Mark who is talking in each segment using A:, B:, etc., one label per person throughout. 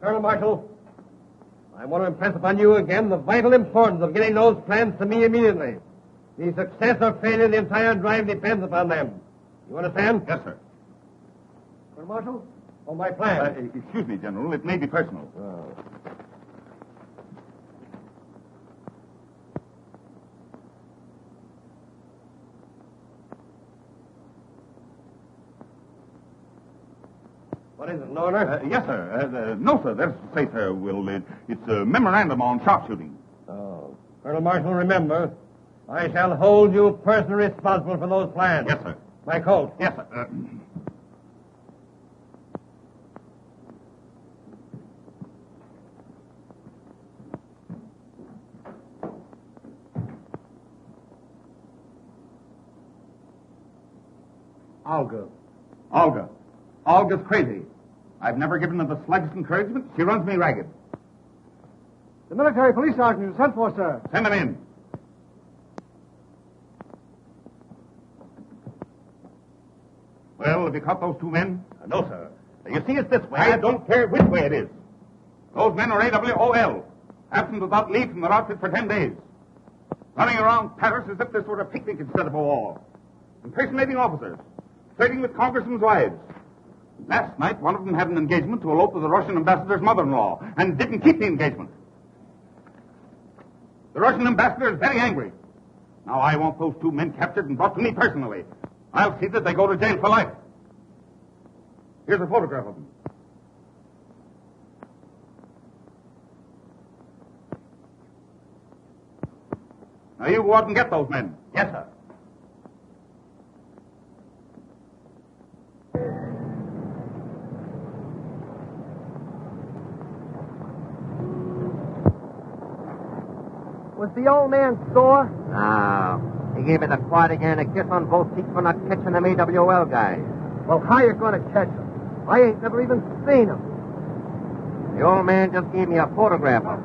A: Colonel Marshall, I want to impress upon you again the vital importance of getting those plans to me immediately. The success or failure of the entire drive depends upon them. You understand?
B: Yes, sir.
A: Colonel Marshall, on my plan.
B: Excuse me, General. It may be personal.
A: Oh. What is it, an order?
B: Yes, sir. No, sir. That's to say, sir, it's a memorandum on sharpshooting.
A: Oh. Colonel Marshall, remember, I shall hold you personally responsible for those plans.
B: Yes, sir.
A: My coat.
B: Yes, sir. Olga. Olga's crazy. I've never given her the slightest encouragement. She runs me ragged.
C: The military police sergeant is sent for, sir.
B: Send him in. Well, have you caught those two men?
A: No, sir. You see, it's this way.
B: I don't care which way it is. Those men are AWOL, absent without leave from their outfit for 10 days. Running around Paris as if this were a picnic instead of a war. Impersonating officers. Flirting with congressmen's wives. Last night, one of them had an engagement to elope with the Russian ambassador's mother-in-law and didn't keep the engagement. The Russian ambassador is very angry. Now I want those two men captured and brought to me personally. I'll see that they go to jail for life. Here's a photograph of them. Now you go out and get those men.
A: Yes, sir.
C: Was the old man sore?
D: No. He gave me the quad again, a kiss on both cheeks for not catching them AWL guys.
C: Well, how you going to catch him? I ain't never even seen him.
D: The old man just gave me a photograph of him.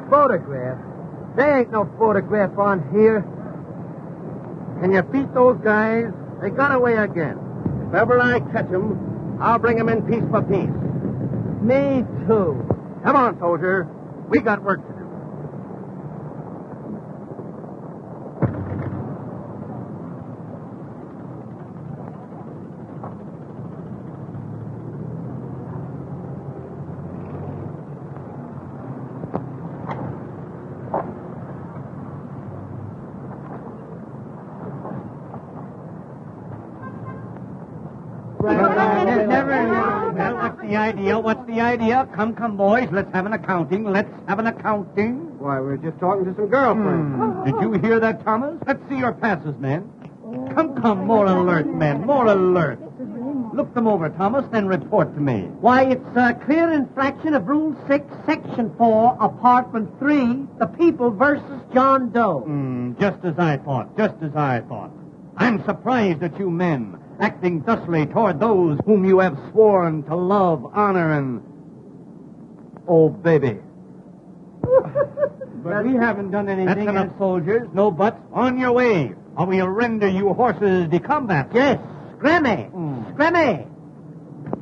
C: Photograph? There ain't no photograph on here.
D: Can you beat those guys? They got away again. If ever I catch them, I'll bring them in piece for piece.
C: Me too.
D: Come on, soldier. We got work to do.
A: What's the idea? Come, boys. Let's have an accounting.
C: Why, we're just talking to some girlfriends.
A: Did you hear that, Thomas? Let's see your passes, men. Come, more alert, men, more alert. Look them over, Thomas, then report to me.
E: Why, it's a clear infraction of Rule 6, Section 4, Apartment 3, the people versus John Doe.
A: Just as I thought. I'm surprised at you men, acting thusly toward those whom you have sworn to love, honor, and... Oh, baby.
E: But we haven't done anything.
A: That's enough, soldiers. No buts. On your way, or we'll render you horses de combat.
E: Yes, scrimmy. Scrimmy.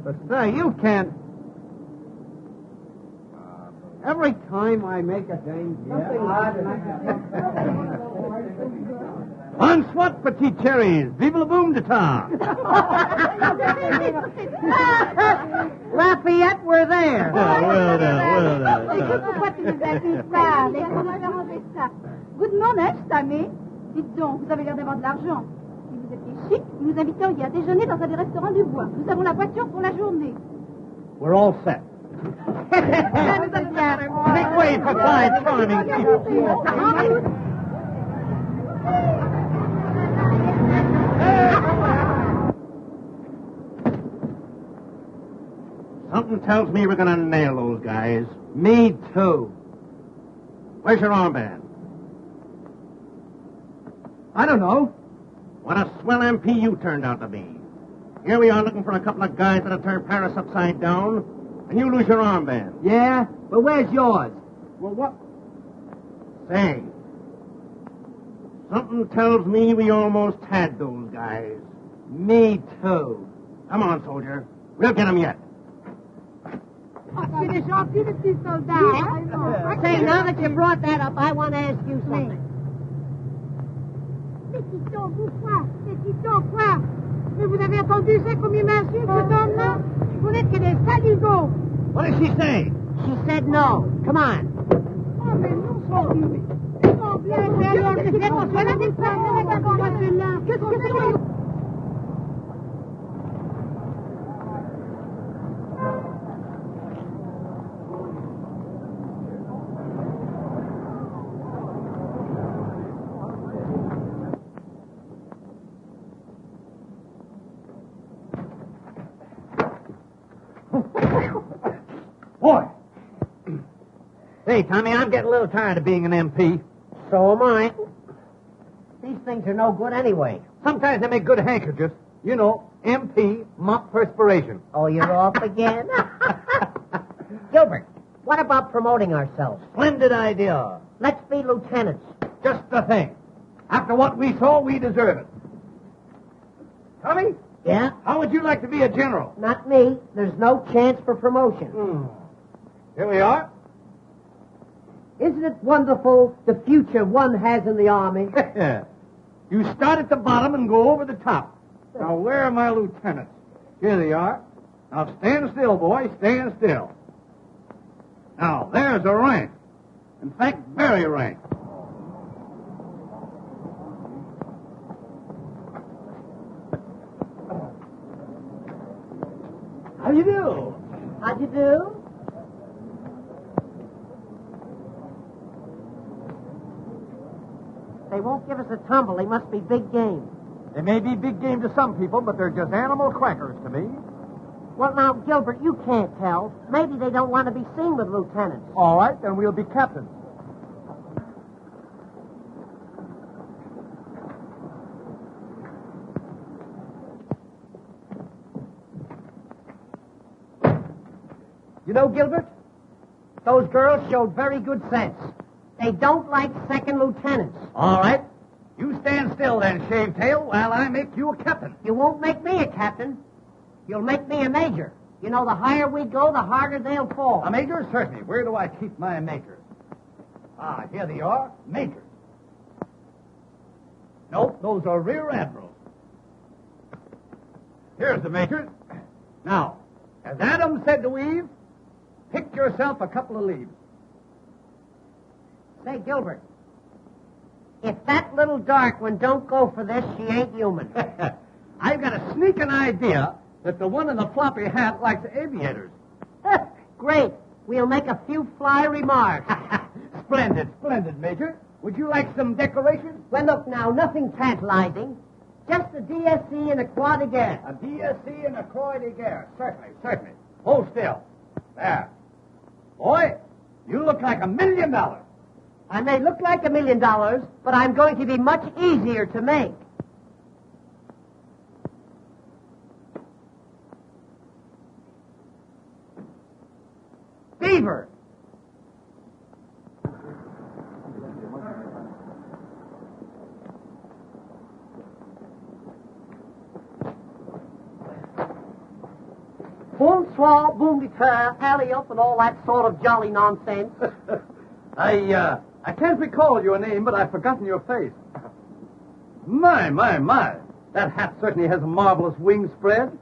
C: But, sir, you can't... Every time I make a dame...
A: On swat, petite cherries. Vive le boom de ta.
E: Lafayette, we're there.
A: Well done.
F: Vous demandez, Samé? Dites donc, vous avez l'air d'avoir de l'argent. Si vous étiez chic, nous nous inviteriez à déjeuner dans un des restaurants du bois. Nous avons la voiture pour la journée.
A: We're all set. Make way for five charming people. Something tells me we're going to nail those guys.
C: Me too.
A: Where's your armband?
C: I don't know.
A: What a swell MP you turned out to be. Here we are looking for a couple of guys that'll turn Paris upside down, and you lose your armband.
C: Yeah? But where's yours?
A: Well, what? Say, something tells me we almost had those guys.
E: Me too.
D: Come on, soldier. We'll get him yet.
F: C'est gentil, le petit soldat.
E: Say, now that you brought that up, I want to ask you something.
F: Petit homme, petit homme, quoi? Mais vous avez entendu ça comme il m'insulte, cet homme-là? Vous n'êtes que des saligots.
D: What did she say?
E: She said no. Come on.
F: Oh, mais non, sorry. Oh, bien, alors, qu'est-ce que c'est?
A: Boy! Hey, Tommy, I'm getting a little tired of being an MP.
E: So am I. These things are no good anyway.
A: Sometimes they make good handkerchiefs. You know, MP, mop perspiration.
E: Oh, you're off again? Gilbert, what about promoting ourselves?
A: Splendid idea.
E: Let's be lieutenants.
A: Just the thing. After what we saw, we deserve it. Tommy,
E: Yeah?
A: how would you like to be a general?
E: Not me. There's no chance for promotion.
A: Here we are.
E: Isn't it wonderful the future one has in the Army?
A: You start at the bottom and go over the top. Now, where are my lieutenants? Here they are. Now, stand still, boy. Stand still. Now, there's a rank. In fact, very rank. How do you do?
E: How'd you do? They won't give us a tumble. They must be big game.
A: They may be big game to some people, but they're just animal crackers to me.
E: Well, now, Gilbert, you can't tell. Maybe they don't want to be seen with lieutenants.
A: All right, then we'll be captains.
E: You know, Gilbert, those girls showed very good sense. They don't like second lieutenants.
A: All right. You stand still then, Shavetail, while I make you a captain.
E: You won't make me a captain. You'll make me a major. You know, the higher we go, the harder they'll fall.
A: A major? Certainly. Where do I keep my majors? Ah, here they are. Majors. Nope, those are rear admirals. Here's the majors. Now, as Adam said to Eve, pick yourself a couple of leaves.
E: Say, Gilbert, if that little dark one don't go for this, she ain't human.
A: I've got a sneaking idea that the one in the floppy hat likes aviators.
E: Great. We'll make a few fly remarks.
A: Splendid, splendid, Major. Would you like some decorations?
E: Well, look now, nothing tantalizing. Just a DSC and a Croix de Guerre.
A: A DSC and a Croix de Guerre. Certainly, certainly. Hold still. There. Boy, you look like $1 million.
E: I may look like $1 million, but I'm going to be much easier to make. Beaver. Bonsoir, boom de terre, alley up, and all that sort of jolly nonsense.
A: I can't recall your name, but I've forgotten your face. My. That hat certainly has a marvelous wing spread.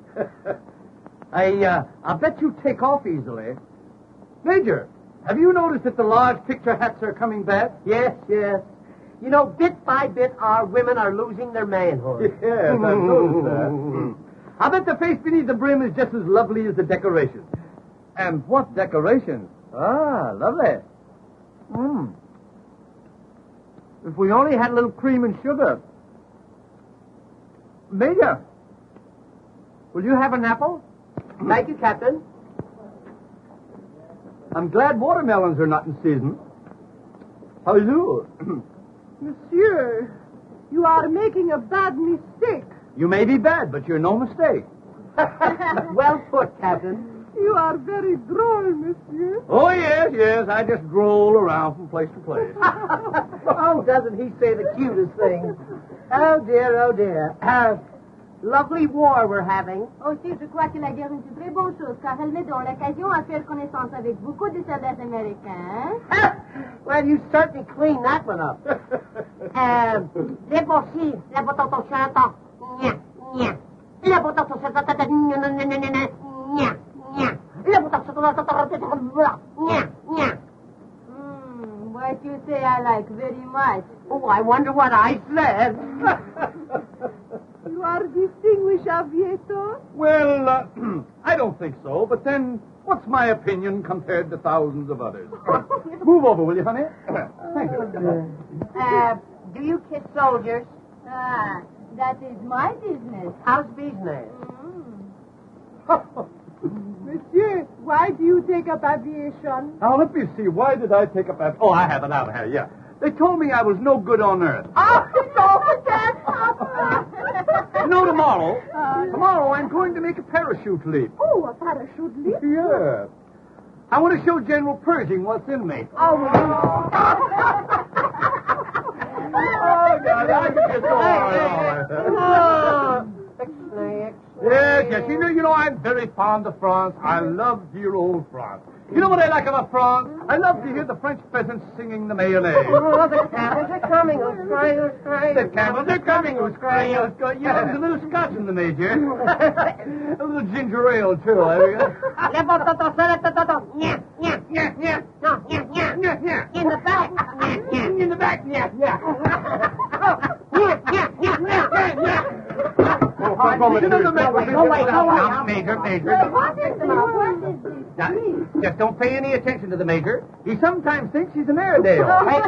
A: I bet you take off easily. Major, have you noticed that the large picture hats are coming back?
E: Yes. You know, bit by bit, our women are losing their manhood.
A: Yes, I've noticed that. I bet the face beneath the brim is just as lovely as the decorations. And what decorations? Ah, lovely. If we only had a little cream and sugar. Major, will you have an apple?
E: Thank you, Captain.
A: I'm glad watermelons are not in season. How do you do?
F: Monsieur, you are making a bad mistake.
A: You may be bad, but you're no mistake.
E: Well put, Captain.
F: You are very droll, monsieur.
A: Oh, yes. I just roll around from place to place.
E: Oh, doesn't he say the cutest things? Oh, dear. Lovely war we're having.
F: Aussi, je crois que la guerre est une très bonne chose, car elle me donne l'occasion à faire connaissance avec beaucoup de soldats américains.
E: Well, you certainly cleaned that one up. Débauché, la potato chanta. Nya, nya. La potato chanta. Nya, nya, nya. La potato chanta. Nya, nya.
F: What you say I like very much.
E: Oh, I wonder what I said.
F: You are distinguished aviator?
A: Well, I don't think so, but then what's my opinion compared to thousands of others? Move over, will you, honey? Thank you.
E: Do you kiss soldiers?
F: Ah, that is my business.
E: How's business?
F: Monsieur, why do you take up aviation?
A: Now, let me see. Why did I take up that? Oh, I have it out here, yeah. They told me I was no good on Earth.
F: Oh, don't forget, Papa.
A: You know, tomorrow I'm going to make a parachute leap.
F: Oh, a parachute leap?
A: Yeah. I want to show General Pershing what's in me.
F: Oh,
A: Oh, God, I could just go on. Yes. You know, I'm very fond of France. I love dear old France. You know what I like about France? I love to hear the French peasants singing the Mayonnaise.
E: Oh, the camels are coming. Who's crying? Who's crying?
A: The camels are coming. Who's crying? Who's going? You know, there's a little scotch in the Major. A little ginger ale, too.
E: In the back.
A: In the back, yeah. Major.
F: what is this?
A: Just don't pay any attention to the Major. He sometimes thinks he's an Airedale.
E: Take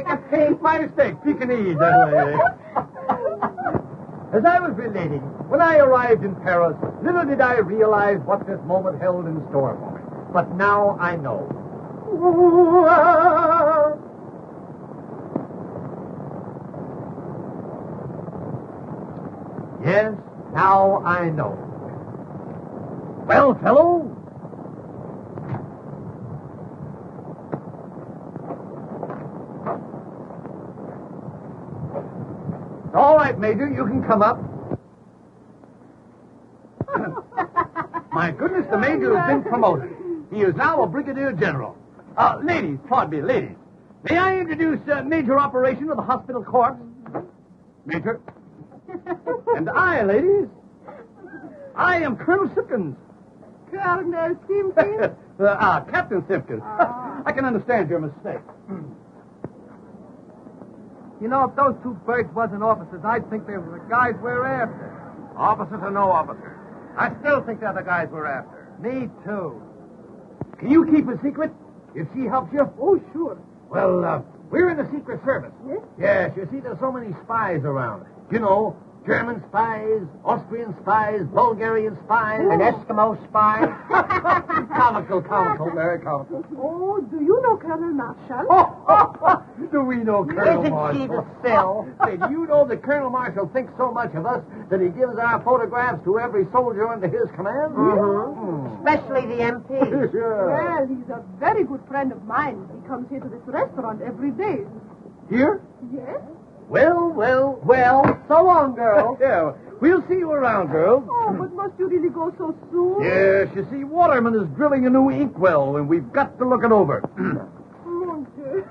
E: a peek.
A: My mistake. Pekingese, anyway. As I was relating, when I arrived in Paris, little did I realize what this moment held in store for me. But now I know. Yes, now I know. Well, fellow? All right, Major, you can come up. My goodness, the Major has been promoted. He is now a Brigadier General. Ladies, pardon me, ladies. May I introduce Major Operation of the Hospital Corps? Major. And I, ladies, I am Colonel Simpkins.
F: Colonel Simpkins?
A: Captain Simpkins. I can understand your mistake.
C: You know, if those two birds wasn't officers, I'd think they were the guys we're after.
D: Officers or no officers? I still think they're the guys we're after.
C: Me too.
A: Can you keep a secret if she helps you?
F: Oh, sure.
A: Well, we're in the Secret Service.
F: Yes?
A: Yes, you see, there's so many spies around. You know, German spies, Austrian spies, Bulgarian spies.
E: An Eskimo spy.
A: Comical, very comical.
F: Oh, do you know Colonel Marshall?
A: Do we know Colonel
E: Isn't she
A: Marshall?
E: the still?
A: Say, do you know that Colonel Marshall thinks so much of us that he gives our photographs to every soldier under his command?
E: Especially the MP.
A: Sure.
F: Well, he's a very good friend of mine. He comes here to this restaurant every day.
A: Here?
F: Yes?
A: Well,
E: So long, girl.
A: yeah, we'll see you around, girl.
F: Oh, but must you really go so soon?
A: Yes, you see, Waterman is drilling a new inkwell, and we've got to look it over.
F: Mon Dieu.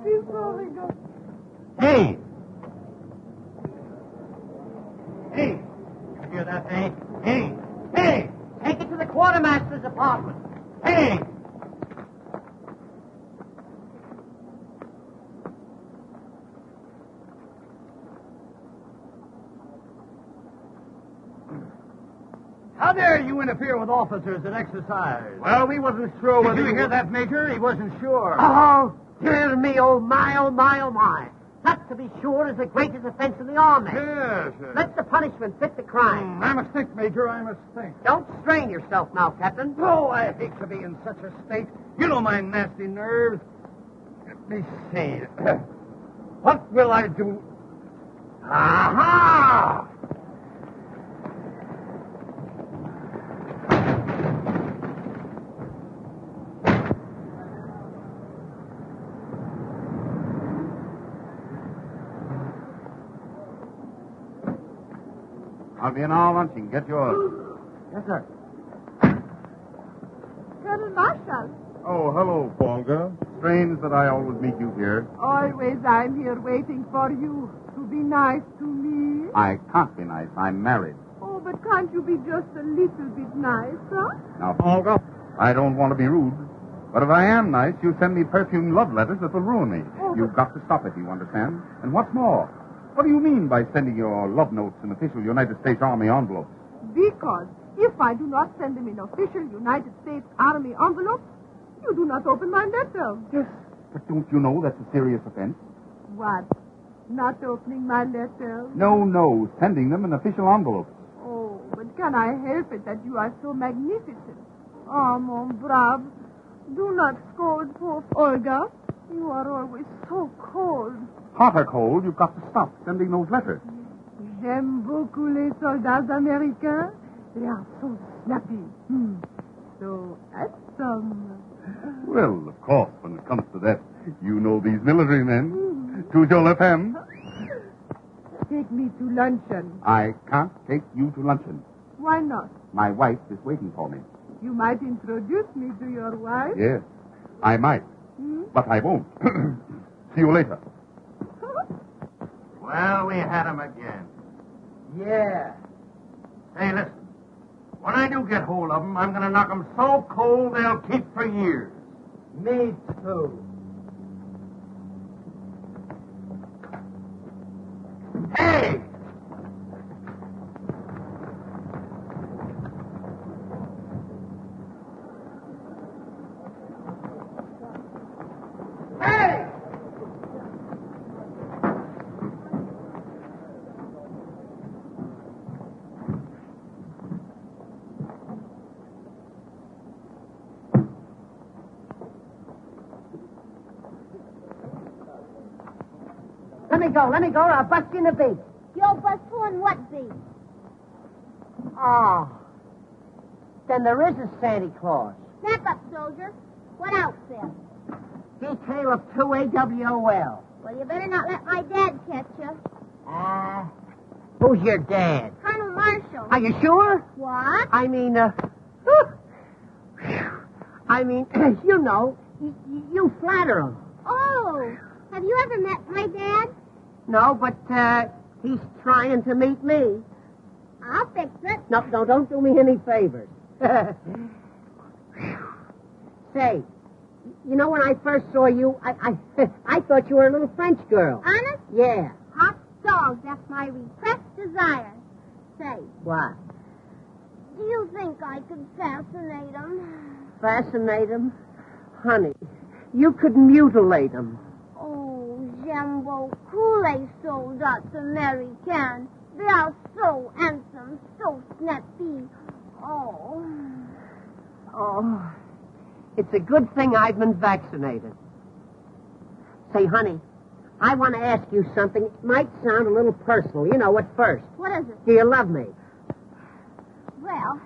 F: He's so good.
A: Hey! Hey! You hear that, hey? Hey! Hey!
E: Take it to the quartermaster's apartment.
A: Hey! How dare you interfere with officers at exercise?
D: Well, we wasn't sure
A: Did
D: whether
A: you hear that, Major? He wasn't sure.
E: Oh, dear me, oh my, oh my, oh my. That, to be sure, is the greatest offense in the army.
A: Yes.
E: Let the punishment fit the crime.
A: I must think, Major, I must think.
E: Don't strain yourself now, Captain.
A: Oh, I hate to be in such a state. You know my nasty nerves. Let me see. What will I do? Aha!
B: I'll be in our lunching. Get yours.
C: Yes, sir.
G: Colonel Marshall.
B: Oh, hello, Folga. Strange that I always meet you here.
G: Always I'm here waiting for you to be nice to me.
B: I can't be nice. I'm married.
G: Oh, but can't you be just a little bit nice, huh?
B: Now, Folga, I don't want to be rude, but if I am nice, you send me perfumed love letters that will ruin me.
G: Oh,
B: You've got to stop it, you understand? And what's more, what do you mean by sending your love notes in official United States Army envelopes?
G: Because if I do not send them in official United States Army envelopes, you do not open my letter.
B: Yes, but don't you know that's a serious offense?
G: What? Not opening my letter?
B: No, sending them in official envelopes.
G: Oh, but can I help it that you are so magnificent? Oh, mon brave. Do not scold poor Olga. You are always so cold.
B: Hot or cold, you've got to stop sending those letters.
G: J'aime beaucoup les soldats américains. They are so snappy. So handsome.
B: Well, of course, when it comes to that, you know these military men. Toujours la femme.
G: Take me to luncheon.
B: I can't take you to luncheon.
G: Why not?
B: My wife is waiting for me.
G: You might introduce me to your wife.
B: Yes, I might, but I won't. See you later.
D: Well, we had him again. Yeah. Hey, listen. When I do get hold of them, I'm going to knock them so cold they'll keep for years. Me too. Hey! Hey!
E: Let me go, or I'll bust you in the beak.
F: You'll bust who and what beat?
E: Oh. Then there is a Santa Claus.
F: Snap up, soldier. What outfit?
E: Detail of 2 AWOL.
F: Well, you better not let my dad catch you.
E: Who's your dad?
F: Colonel Marshall.
E: Are you sure?
F: What?
E: I mean, you know, you flatter him.
F: Oh, have you ever met my dad?
E: No, but, he's trying to meet me.
F: I'll fix it.
E: No, don't do me any favors. Say, you know, when I first saw you, I thought you were a little French girl.
F: Honest?
E: Yeah.
F: Hot dogs, that's my repressed desire. Say,
E: What?
F: do you think I could fascinate him?
E: Fascinate him? Honey, you could mutilate him.
F: Oh, j'aime beaucoup les soldats américains. They are so handsome, so snappy. Oh.
E: Oh, it's a good thing I've been vaccinated. Say, honey, I want to ask you something. It might sound a little personal. You know, at first.
F: What is it?
E: Do you love me?
F: Well,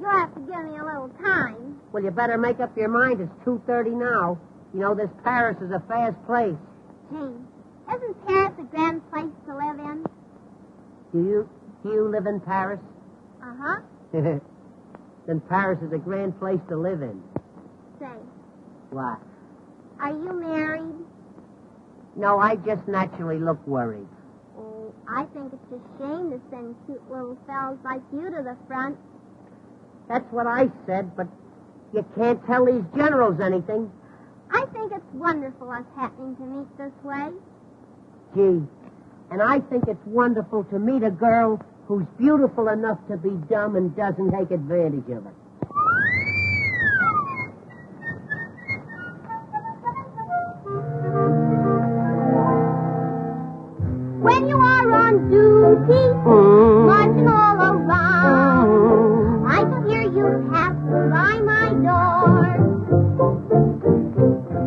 F: you'll have to give me a little time.
E: Well, you better make up your mind. It's 2:30 now. You know, this Paris is a fast place.
F: Gee, isn't Paris a grand place to live in?
E: Do you live in Paris?
F: Uh-huh.
E: Then Paris is a grand place to live in.
F: Say,
E: What?
F: are you married?
E: No, I just naturally look worried.
F: Oh, I think it's a shame to send cute little fellows like you to the front.
E: That's what I said, but you can't tell these generals anything.
F: I think it's wonderful us happening to meet this way.
E: Gee, and I think it's wonderful to meet a girl who's beautiful enough to be dumb and doesn't take advantage of it.
F: When you are on duty, marching all around, I can hear you passing by my door.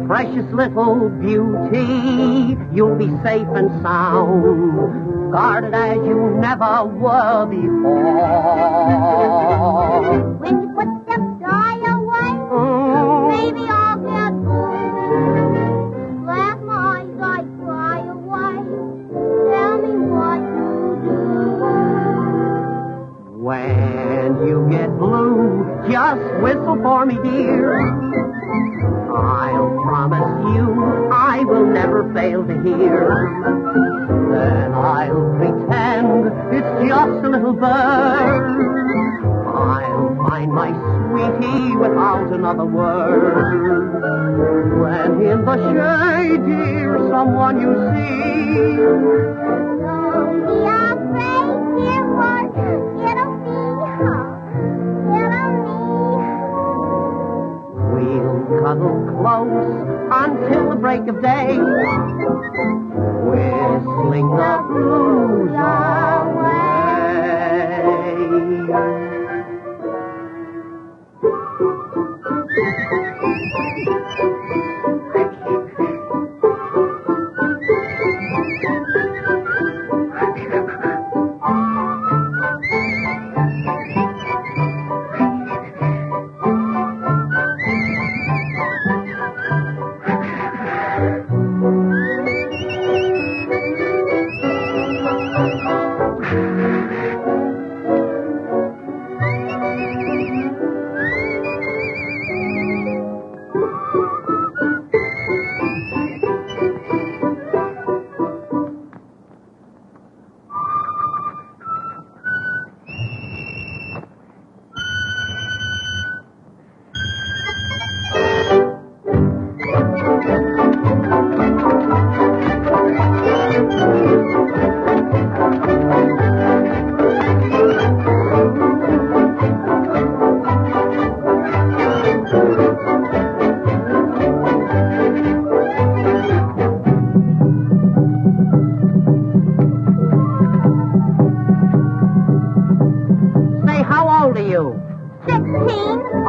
E: Precious little beauty, you'll be safe and sound, guarded as you never were before.
F: When your footsteps die away, maybe I'll get home. Laugh my eyes, I cry away. Tell me what to do.
E: you I will never fail to hear. Then I'll pretend it's just a little bird. I'll find my sweetie without another word. When in the shade, dear, someone you see.
H: Don't be afraid, dear, for it'll be me.
E: We'll cuddle close until the break of day, whistling the blues away.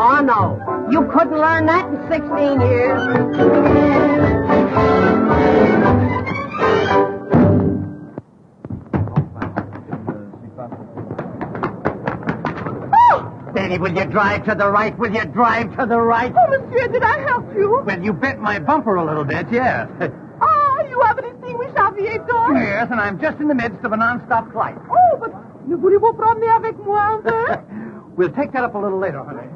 E: Oh, no. You couldn't learn that in 16 years. Danny, will you drive to the right? Will you drive to the right?
G: Oh, monsieur, did I help you?
A: Well, you bent my bumper a little bit, yes.
G: Ah, you have an extinguished aviator?
A: Yes, and I'm just in the midst of a non-stop flight.
G: Oh, but ne voulez-vous promener avec moi un peu?
A: We'll take that up a little later, honey.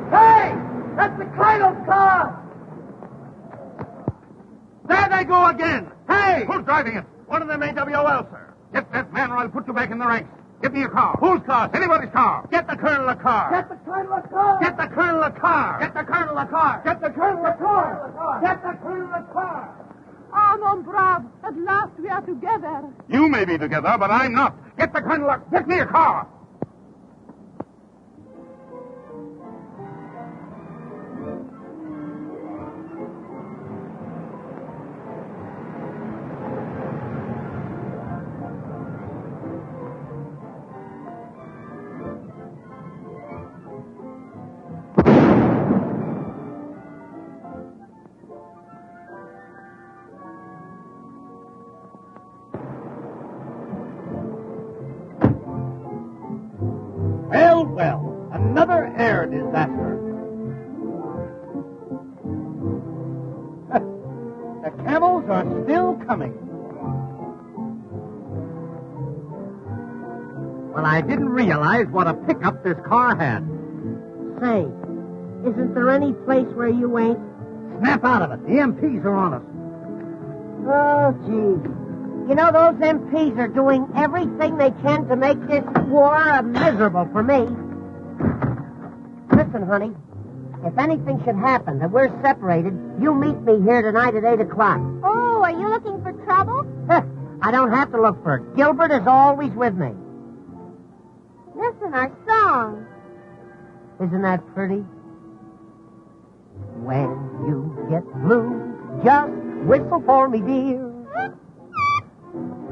C: Hey! That's the Cradle's car!
A: There they go again! Hey!
B: Who's driving it?
A: One of them AWL, sir.
B: Get that man or I'll put you back in the ranks. Get me a car.
A: Whose car?
B: Anybody's car.
A: Get the colonel a car.
C: Get the Colonel a car!
A: Get the colonel a car. Get the colonel a car.
C: Get the Colonel a car! Get the Colonel a car!
G: Ah, mon brave, at last we are together.
B: You may be together, but I'm not. Get the colonel. Get me a car.
A: Well, another air disaster. The camels are still coming. Well, I didn't realize what a pickup this car had.
E: Say, isn't there any place where you ain't?
A: Snap out of it. The MPs are on us.
E: Oh, gee. You know, those MPs are doing everything they can to make this war miserable for me. Listen, honey, if anything should happen that we're separated, you meet me here tonight at 8 o'clock.
H: Oh, are you looking for trouble?
E: I don't have to look for it. Gilbert is always with me.
H: Listen, our song.
E: Isn't that pretty? When you get blue, just whistle for me, dear.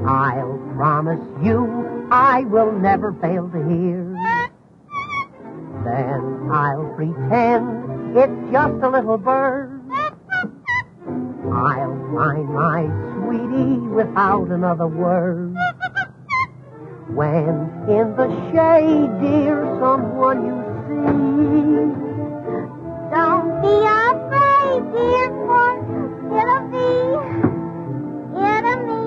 E: I'll promise you I will never fail to hear. Then I'll pretend it's just a little bird. I'll find my sweetie without another word. When in the shade, dear, someone you see.
H: Don't be afraid, dear, for it'll be me.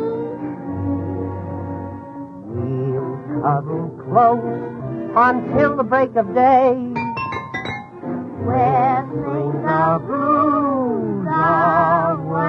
E: huddle close until the break of day. Whistling the blues away.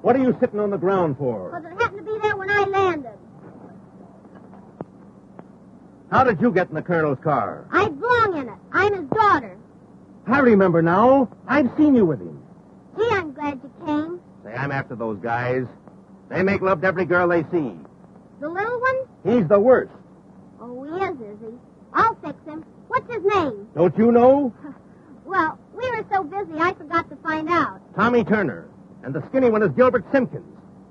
C: What are you sitting on the ground for?
H: Because it happened to be there when I landed.
C: How did you get in the colonel's car?
H: I belong in it. I'm his daughter.
C: I remember now. I've seen you with him.
H: Gee, I'm glad you came.
C: Say, I'm after those guys. They make love to every girl they see.
H: The little one?
C: He's the worst.
H: Oh, he is he? I'll fix him. What's his name?
C: Don't you know?
H: Well, we were so busy I forgot to find out.
C: Tommy Turner. And the skinny one is Gilbert Simpkins.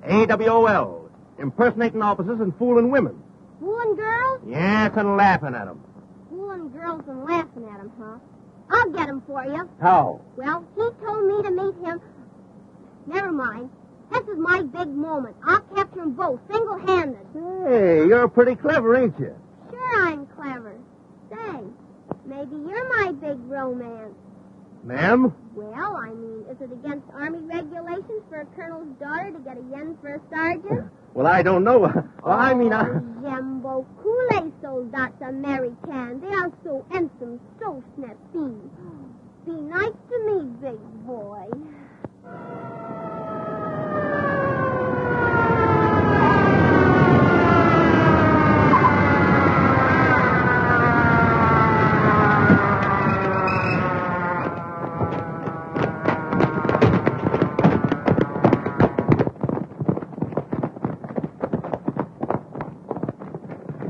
C: AWOL. Impersonating officers and fooling women.
H: Fooling girls?
C: Yes, and laughing at them.
H: Fooling girls and laughing at him, huh? I'll get him for you.
C: How?
H: Well, he told me to meet him. Never mind. This is my big moment. I'll capture them both, single-handed.
C: Hey, you're pretty clever, ain't you?
H: Sure I'm clever. Say, maybe you're my big romance.
C: Ma'am?
H: Well, I mean, is it against Army regulations for a colonel's daughter to get a yen for a sergeant?
C: Well, I don't know. Well, I mean,
H: J'aime beaucoup les soldats américains. They are so handsome, so snappy. Be nice to me, big boy.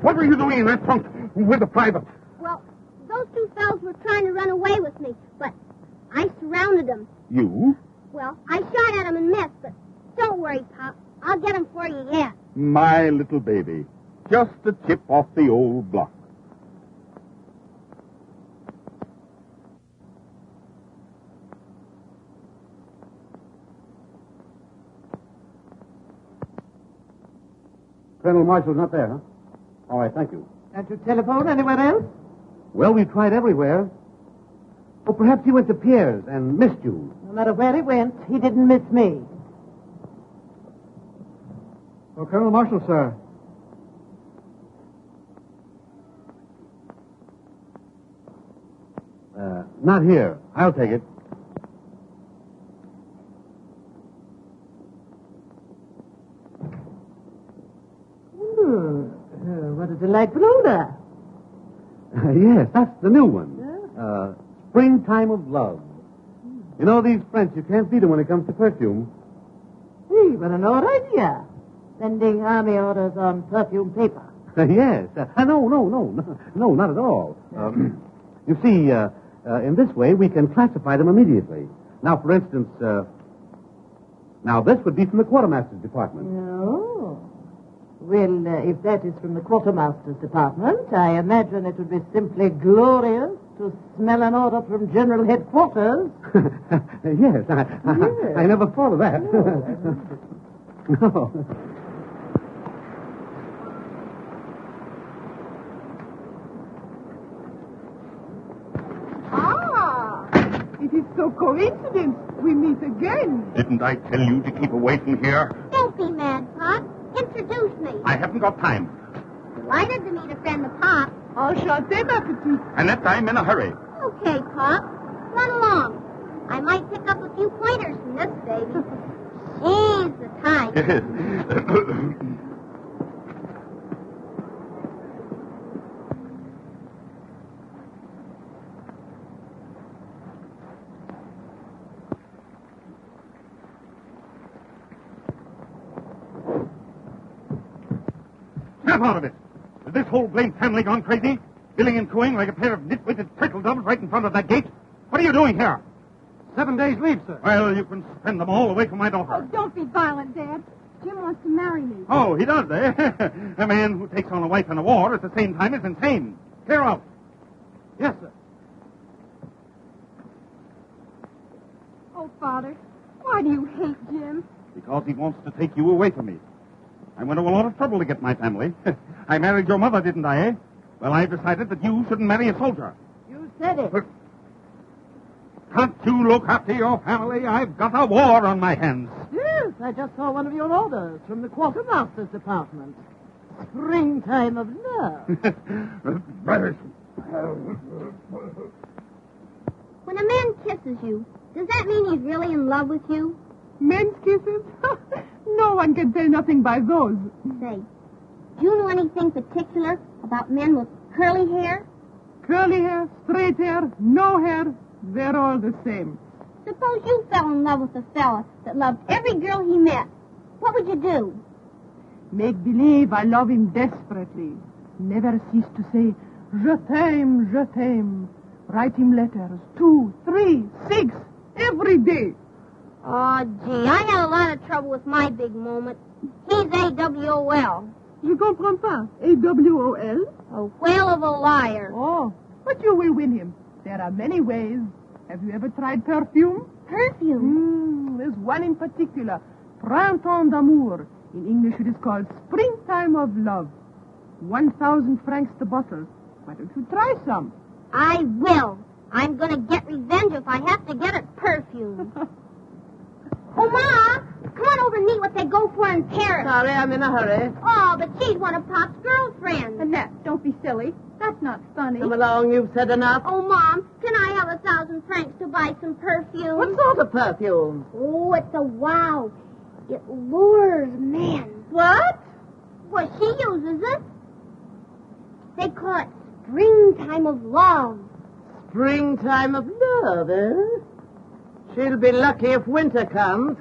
B: What were you doing in that trunk with the private?
H: Well, those two fellows were trying to run away with me, but I surrounded them.
B: You?
H: Well, I shot at them and missed, but don't worry, Pop. I'll get them for you yet.
B: My little baby. Just a chip off the old block.
A: Colonel Marshall's not there, huh? All right, thank you.
E: Can't you telephone anywhere else?
A: Well, we've tried everywhere. Oh, perhaps he went to Pierre's and missed you.
E: No matter where he went, he didn't miss me.
A: Oh, Colonel Marshall, sir. Not here. I'll take it.
E: What a delightful odor.
A: Yes, that's the new one. Springtime of Love. You know, these French, you can't beat them when it comes to perfume.
E: Hey, what an odd idea. Sending army orders on perfume paper.
A: Yes. No, not at all. You see, in this way, we can classify them immediately. Now, for instance, this would be from the quartermaster's department.
E: Oh. Well, if that is from the quartermaster's department, I imagine it would be simply glorious to smell an order from General Headquarters.
A: Yes, I never thought of that. No.
G: It is so coincidence. We meet again.
B: Didn't I tell you to keep away from here?
H: Don't be mad, Pop. introduce me.
B: I haven't got time.
H: Delighted to meet a friend of Pop.
G: Enchanté, ma petite.
B: Annette, I'm in a hurry.
H: Okay, Pop. Run along. I might pick up a few pointers from this baby. She's the type.
B: Snap out of it. Is this whole blamed family gone crazy? Billing and cooing like a pair of nitwitted turtle doves right in front of that gate? What are you doing here?
A: 7 days leave, sir.
B: Well, you can spend them all away from my daughter.
F: Oh, don't be violent, Dad. Jim wants to marry me.
B: Oh, he does, eh? A man who takes on a wife in a war at the same time is insane. Clear out.
A: Yes, sir.
F: Oh, Father, why do you hate Jim?
B: Because he wants to take you away from me. I went to a lot of trouble to get my family. I married your mother, didn't I, eh? Well, I've decided that you shouldn't marry a soldier.
E: You said it.
B: Can't you look after your family? I've got a war on my hands.
E: Yes, I just saw one of your orders from the quartermaster's department. Springtime of love.
B: Brothers.
H: When a man kisses you, does that mean he's really in love with you?
G: Men's kisses? No one can tell nothing by those.
H: Say, do you know anything particular about men with curly hair?
G: Curly hair, straight hair, no hair, they're all the same.
H: Suppose you fell in love with a fella that loved every girl he met. What would you do?
G: Make believe I love him desperately. Never cease to say, je t'aime, je t'aime. Write him letters, 2, 3, 6, every day.
H: Oh, gee, I had a lot of trouble with my big moment. He's AWOL.
G: Je comprends pas. AWOL?
H: A whale of a liar.
G: Oh, but you will win him. There are many ways. Have you ever tried perfume?
H: Perfume?
G: There's one in particular. Printemps d'amour. In English it is called Springtime of Love. 1,000 francs the bottle. Why don't you try some?
H: I will. I'm going to get revenge if I have to get it perfume. Oh, Ma, come on over and meet what they go for in Paris.
E: Sorry, I'm in a hurry.
H: Oh, but she's one of Pop's girlfriends.
F: Annette, don't be silly. That's not funny.
E: Come along, you've said enough.
H: Oh, Mom, can I have 1,000 francs to buy some perfume?
E: What sort of perfume?
H: Oh, it's a wow. It lures men.
E: What?
H: Well, she uses it. They call it Springtime of Love.
E: Springtime of love, eh? She'll be lucky if winter comes.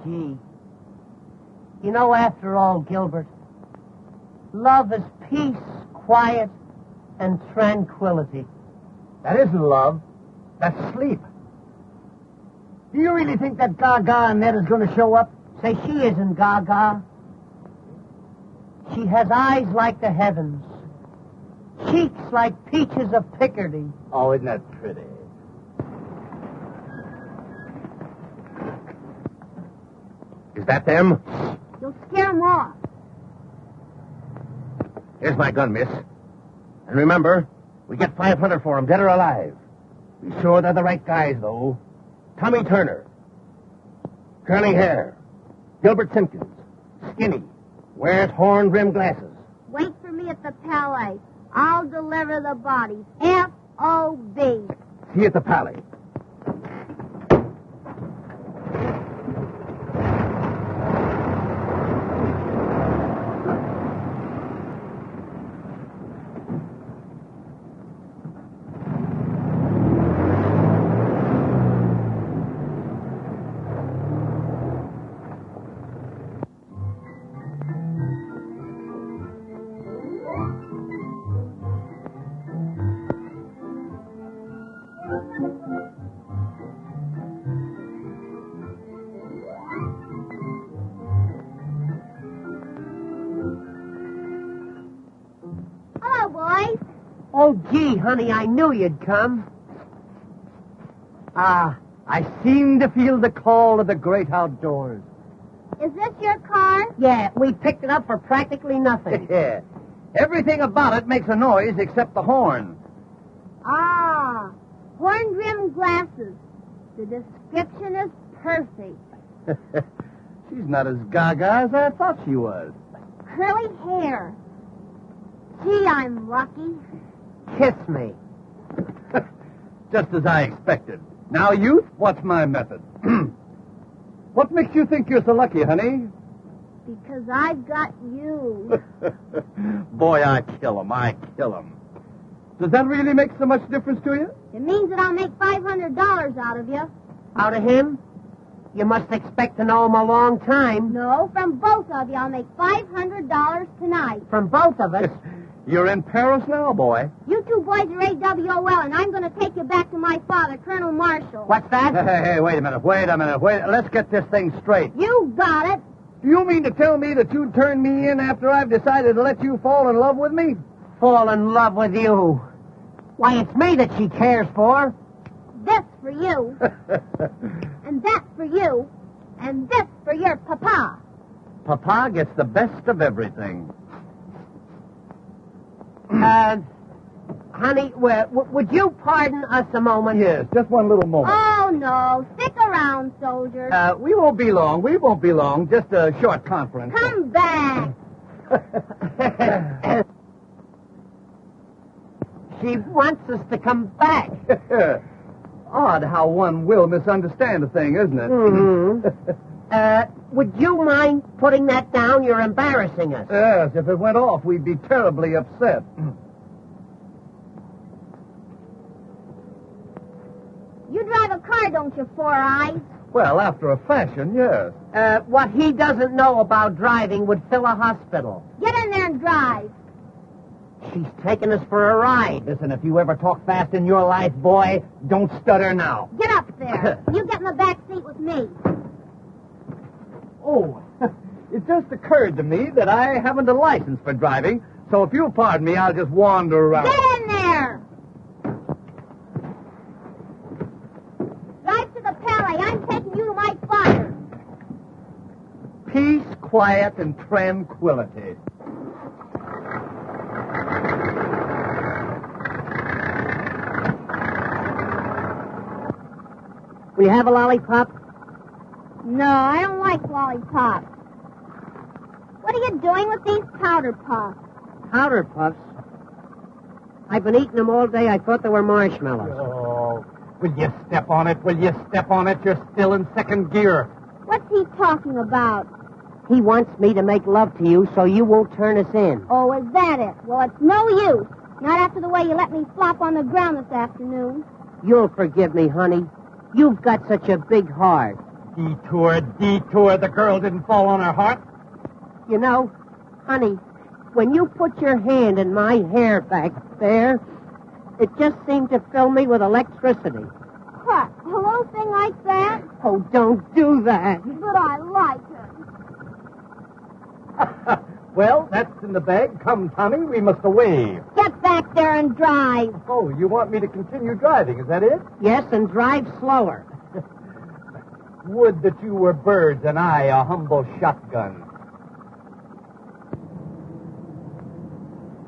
E: Gee. You know, after all, Gilbert, love is peace, quiet, and tranquility.
C: That isn't love. That's sleep. Do you really think that Gaga Annette is going to show up?
E: Say, she isn't Gaga. She has eyes like the heavens, cheeks like peaches of Picardy.
C: Oh, isn't that pretty? Is that them?
H: You'll scare them off.
C: Here's my gun, miss. And remember, we get 500 for them, dead or alive. Be sure they're the right guys, though. Tommy Turner. Curly hair. Gilbert Simpkins. Skinny. Wears horn-rimmed glasses.
H: Wait for me at the Palais. I'll deliver the bodies. F.O.B.
C: See you at the Palais.
H: Hello, boys.
E: Oh, gee, honey, I knew you'd come. Ah, I seem to feel the call of the great outdoors.
H: Is this your car?
E: Yeah, we picked it up for practically nothing.
C: Yeah.
A: Everything about it makes a noise except the horn.
H: Ah, horn-rimmed glasses. The description is perfect.
A: She's not as gaga as I thought she was.
H: Curly hair. Gee, I'm lucky.
E: Kiss me.
A: Just as I expected. Now, youth, what's my method? What makes you think you're so lucky, honey?
H: Because I've got you.
A: Boy, I kill him. Does that really make so much difference to you?
H: It means that I'll make $500 out of you.
E: Out of him? You must expect to know him a long time.
H: No, from both of you, I'll make $500 tonight.
E: From both of us.
A: You're in Paris now, boy.
H: You two boys are AWOL, and I'm going to take you back to my father, Colonel Marshall.
E: What's that?
A: Hey, wait a minute. Let's get this thing straight.
H: You got it.
A: Do you mean to tell me that you'd turn me in after I've decided to let you fall in love with me?
E: Fall in love with you. Why, it's me that she cares for.
H: This for you, and that for you, and this for your papa.
A: Papa gets the best of everything.
E: Honey, would you pardon us a moment?
A: Yes, just one little moment.
H: Oh, no. Stick around, soldiers.
A: We won't be long. Just a short conference.
H: Come back.
E: She wants us to come back.
A: Odd how one will misunderstand a thing, isn't it?
E: Mm-hmm. Would you mind putting that down? You're embarrassing us.
A: Yes, if it went off, we'd be terribly upset.
H: You drive a car, don't you, Four Eyes?
A: Well, after a fashion, yes.
E: What he doesn't know about driving would fill a hospital.
H: Get in there and drive.
E: She's taking us for a ride.
A: Listen, if you ever talk fast in your life, boy, don't stutter now.
H: Get up there. You get in the back seat with me.
A: Oh, it just occurred to me that I haven't a license for driving, so if you'll pardon me, I'll just wander around.
H: Get in there. Drive to the Palais. I'm taking you to my father.
A: Peace, quiet, and tranquility.
E: Will you have a lollipop?
H: No, I don't like lollipops. What are you doing with these powder puffs?
E: Powder puffs? I've been eating them all day. I thought they were marshmallows.
A: Oh, will you step on it? You're still in second gear.
H: What's he talking about?
E: He wants me to make love to you so you won't turn us in.
H: Oh, is that it? Well, it's no use. Not after the way you let me flop on the ground this afternoon.
E: You'll forgive me, honey. You've got such a big heart.
A: Detour. The girl didn't fall on her heart.
E: You know, honey, when you put your hand in my hair back there, it just seemed to fill me with electricity.
H: What? A little thing like that?
E: Oh, don't do that.
H: But I like it.
A: Well, that's in the bag. Come, Tommy, we must away.
H: Get back there and drive.
A: Oh, you want me to continue driving, is that it?
E: Yes, and drive slower.
A: Would that you were birds and I a humble shotgun.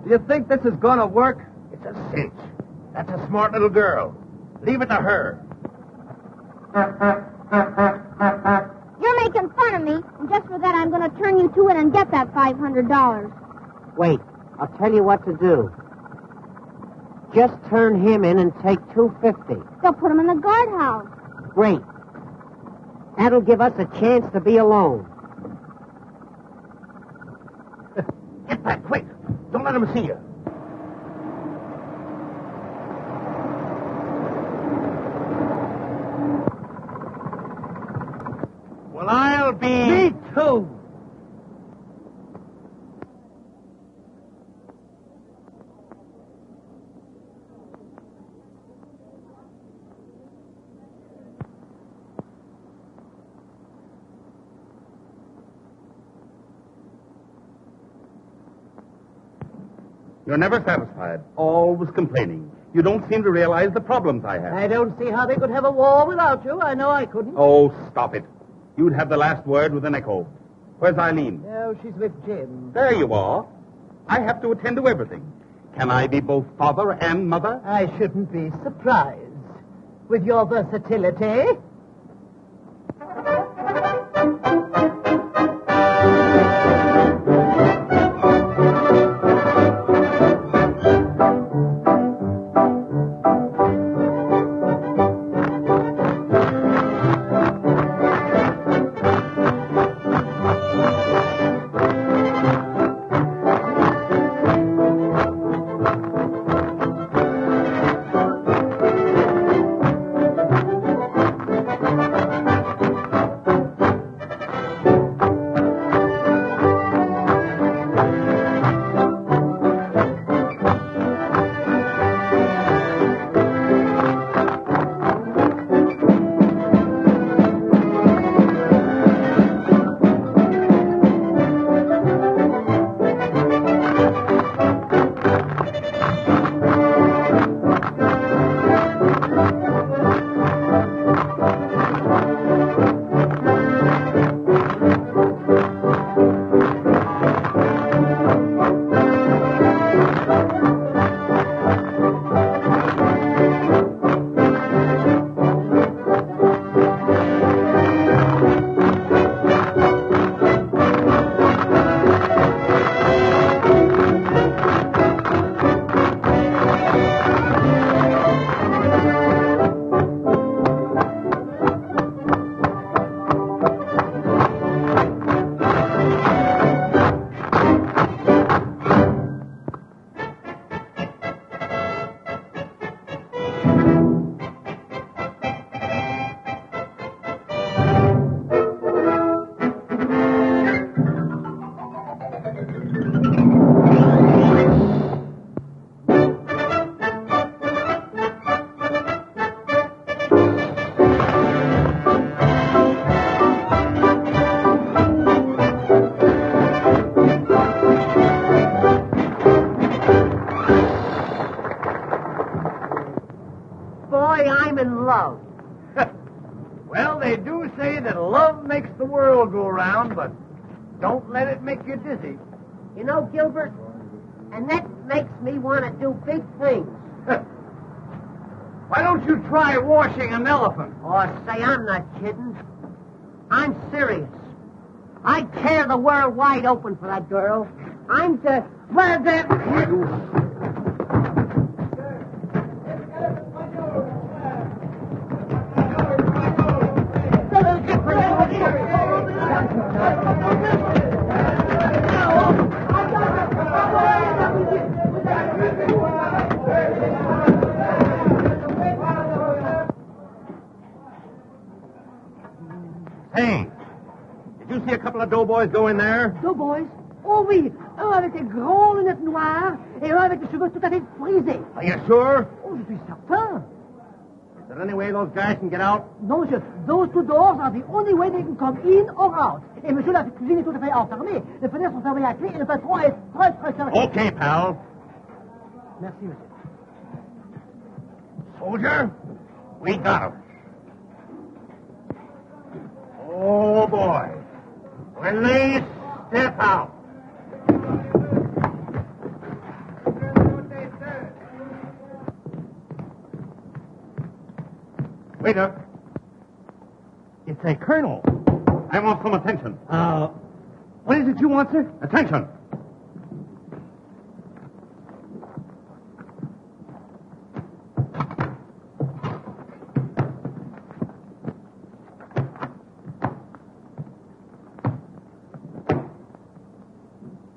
A: Do you think this is going to work?
C: It's a cinch. That's a smart little girl. Leave it to her.
H: You're making fun of me, and just for that I'm going to turn you to it and get that $500.
E: Wait, I'll tell you what to do. Just turn him in and take $250.
H: They'll put him in the guardhouse.
E: Great. That'll give us a chance to be alone.
C: Get back, quick. Don't let him see you.
A: Well, I'll be...
E: Me too.
B: You're never satisfied, always complaining. You don't seem to realize the problems I have.
E: I don't see how they could have a war without you. I know I couldn't.
B: Oh, stop it. You'd have the last word with an echo. Where's Eileen?
E: Oh, she's with Jim.
B: There you are. I have to attend to everything. Can I be both father and mother?
E: I shouldn't be surprised. With your versatility. I'm in love.
A: Well, they do say that love makes the world go round, but don't let it make you dizzy.
E: You know, Gilbert, and that makes me want to do big things.
A: Why don't you try washing an elephant?
E: Oh, say, I'm not kidding. I'm serious. I'd tear the world wide open for that girl. I'm the... Well,
C: Hey, did you see a couple of doughboys go in there?
E: Doughboys? Oh oui, un avec des grands lunettes noires et un avec des cheveux tout à fait frisés.
C: Are you sure?
E: Oh, je suis certain.
C: Is there any way those guys can get out?
E: Non, monsieur, those two doors are the only way they can come in or out. Et monsieur, la cuisine est tout à fait enfermée. Les fenêtres sont fermées à clé et le patron est très chargé.
C: Okay, pal.
E: Merci, monsieur.
C: Soldier, we got him. Oh, boy. When they step out.
B: Waiter,
A: It's a colonel.
B: I want some attention.
A: What is it you want, sir?
B: Attention.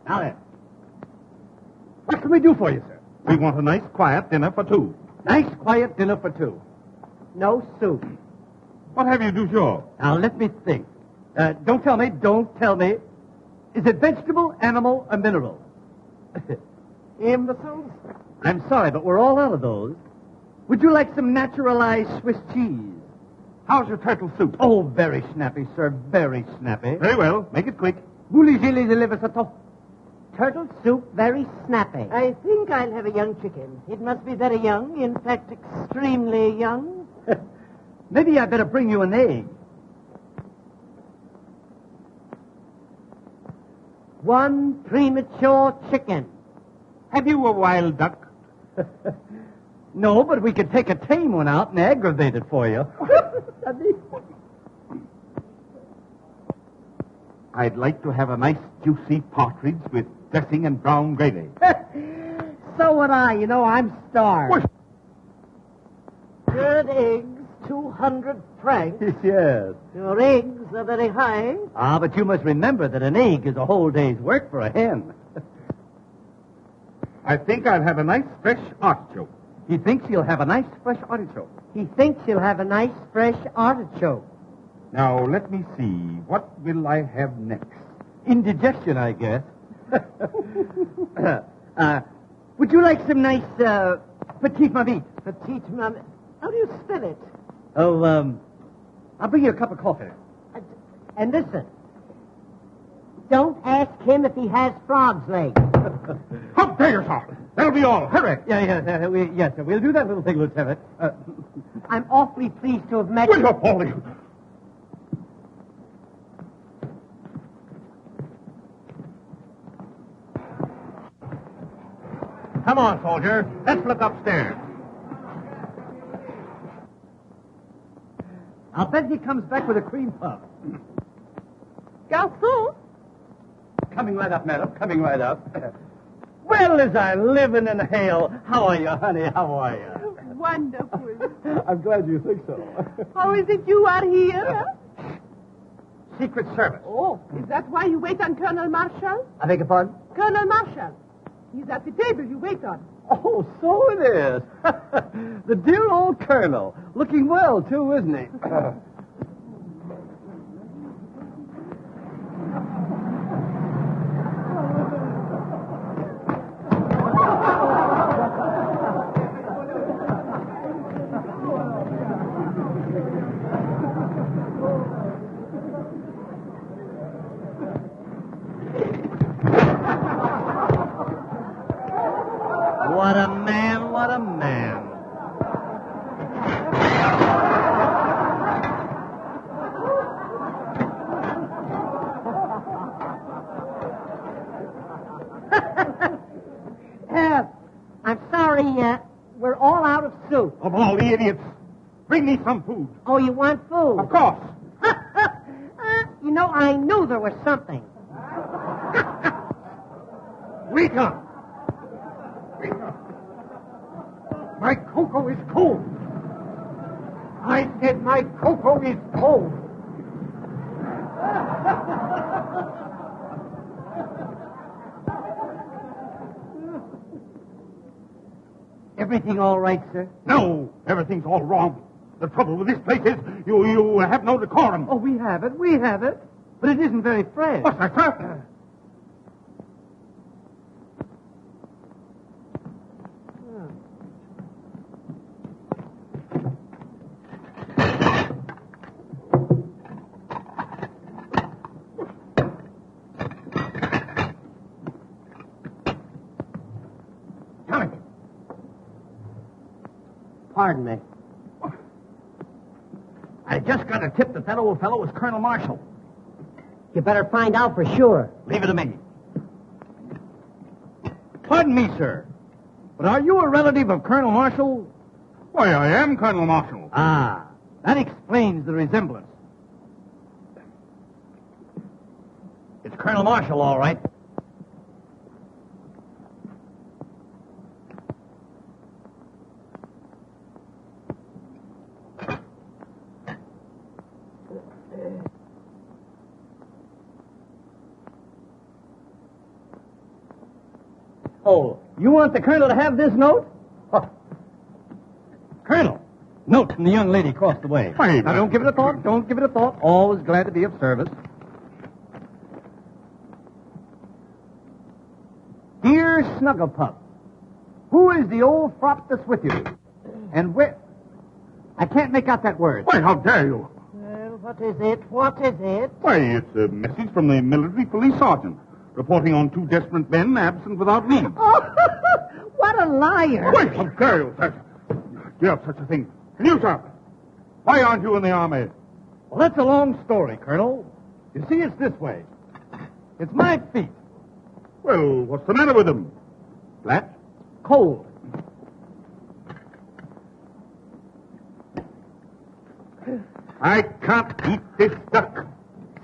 A: Now then. What can we do for you, sir?
B: We want a nice, quiet dinner for two.
A: Nice, quiet dinner for two.
E: No soup.
B: What have you du jour?
A: Now, let me think. Don't tell me. Is it vegetable, animal, or mineral?
E: Imbeciles?
A: I'm sorry, but we're all out of those. Would you like some naturalized Swiss cheese?
B: How's your turtle soup?
A: Oh, very snappy, sir. Very snappy.
B: Very well. Make it quick.
A: Bouligili de levasato.
E: Turtle soup, very snappy. I think I'll have a young chicken. It must be very young, in fact, extremely young.
A: Maybe I better bring you an egg.
E: One premature chicken.
B: Have you a wild duck?
A: No, but we could take a tame one out and aggravate it for you.
B: I'd like to have a nice juicy partridge with dressing and brown gravy.
E: So would I. You know, I'm starved.
B: What?
E: Good eggs, 200 francs.
A: Yes.
E: Your eggs are very high.
A: Ah, but you must remember that an egg is a whole day's work for a hen.
B: I think I'll have a nice fresh artichoke.
A: He thinks he'll have a nice fresh artichoke.
E: He thinks he'll have a nice fresh artichoke.
B: Now, let me see. What will I have next?
A: Indigestion, I guess. Would you like some nice, petite mamite?
E: Petite mamite. How do you spell it?
A: Oh, I'll bring you a cup of coffee.
E: And listen, don't ask him if he has frog's legs.
B: How dare you, sir? That'll be all. Hurry.
A: Yes, sir. We'll do that little thing, Lieutenant.
E: I'm awfully pleased to have met
B: Wait
E: you.
B: up, Paulie.
C: Come on, soldier. Let's look upstairs.
A: I'll bet he comes back with a cream puff.
G: Garçon,
A: Coming right up, madam. Coming right up. Well, as I live in hell. How are you, honey? How are you?
G: wonderful.
A: I'm glad you think so.
G: How is it you are here?
A: Secret Service.
G: Oh, is that why you wait on Colonel Marshall?
A: I beg your pardon?
G: Colonel Marshall. He's at the table you wait on.
A: Oh, so it is. The dear old Colonel. Looking well, too, isn't he? What a man, what a man.
E: I'm sorry, we're all out of soup.
B: Of all the idiots. Bring me some food.
E: Oh, you want food?
B: Of course.
E: You know, I knew there was something.
B: Rita! Rita! My cocoa is cold. I said my cocoa is cold.
A: Everything all right, sir?
B: No, everything's all wrong. The trouble with this place is you have no decorum.
A: Oh, we have it. But it isn't very fresh.
B: What's that, sir? Tommy.
E: Pardon me.
C: I just got a tip that old fellow was Colonel Marshall.
E: You better find out for sure.
C: Leave it to me.
A: Pardon me, sir. But are you a relative of Colonel Marshall?
B: Why, I am Colonel Marshall.
A: Ah, that explains the resemblance.
C: It's Colonel Marshall, all right.
A: Oh, you want the Colonel to have this note? Oh. Colonel, note from the young lady across the way.
B: Wait.
A: Now, don't give it a thought. Don't give it a thought. Always glad to be of service. Dear Snugglepup, who is the old frop that's with you? And where... I can't make out that word.
B: Why, how dare you?
E: Well, what is it? What is it?
B: Why, it's a message from the military police sergeant reporting on 2 desperate men absent without leave.
E: Oh, what a liar.
B: Wait, how dare you, sir? You have such a thing. And you, sir? Why aren't you in the army?
A: Well, that's a long story, Colonel. You see, it's this way. It's my feet.
B: Well, what's the matter with them?
A: Flat?
E: Cold.
B: I can't eat this duck.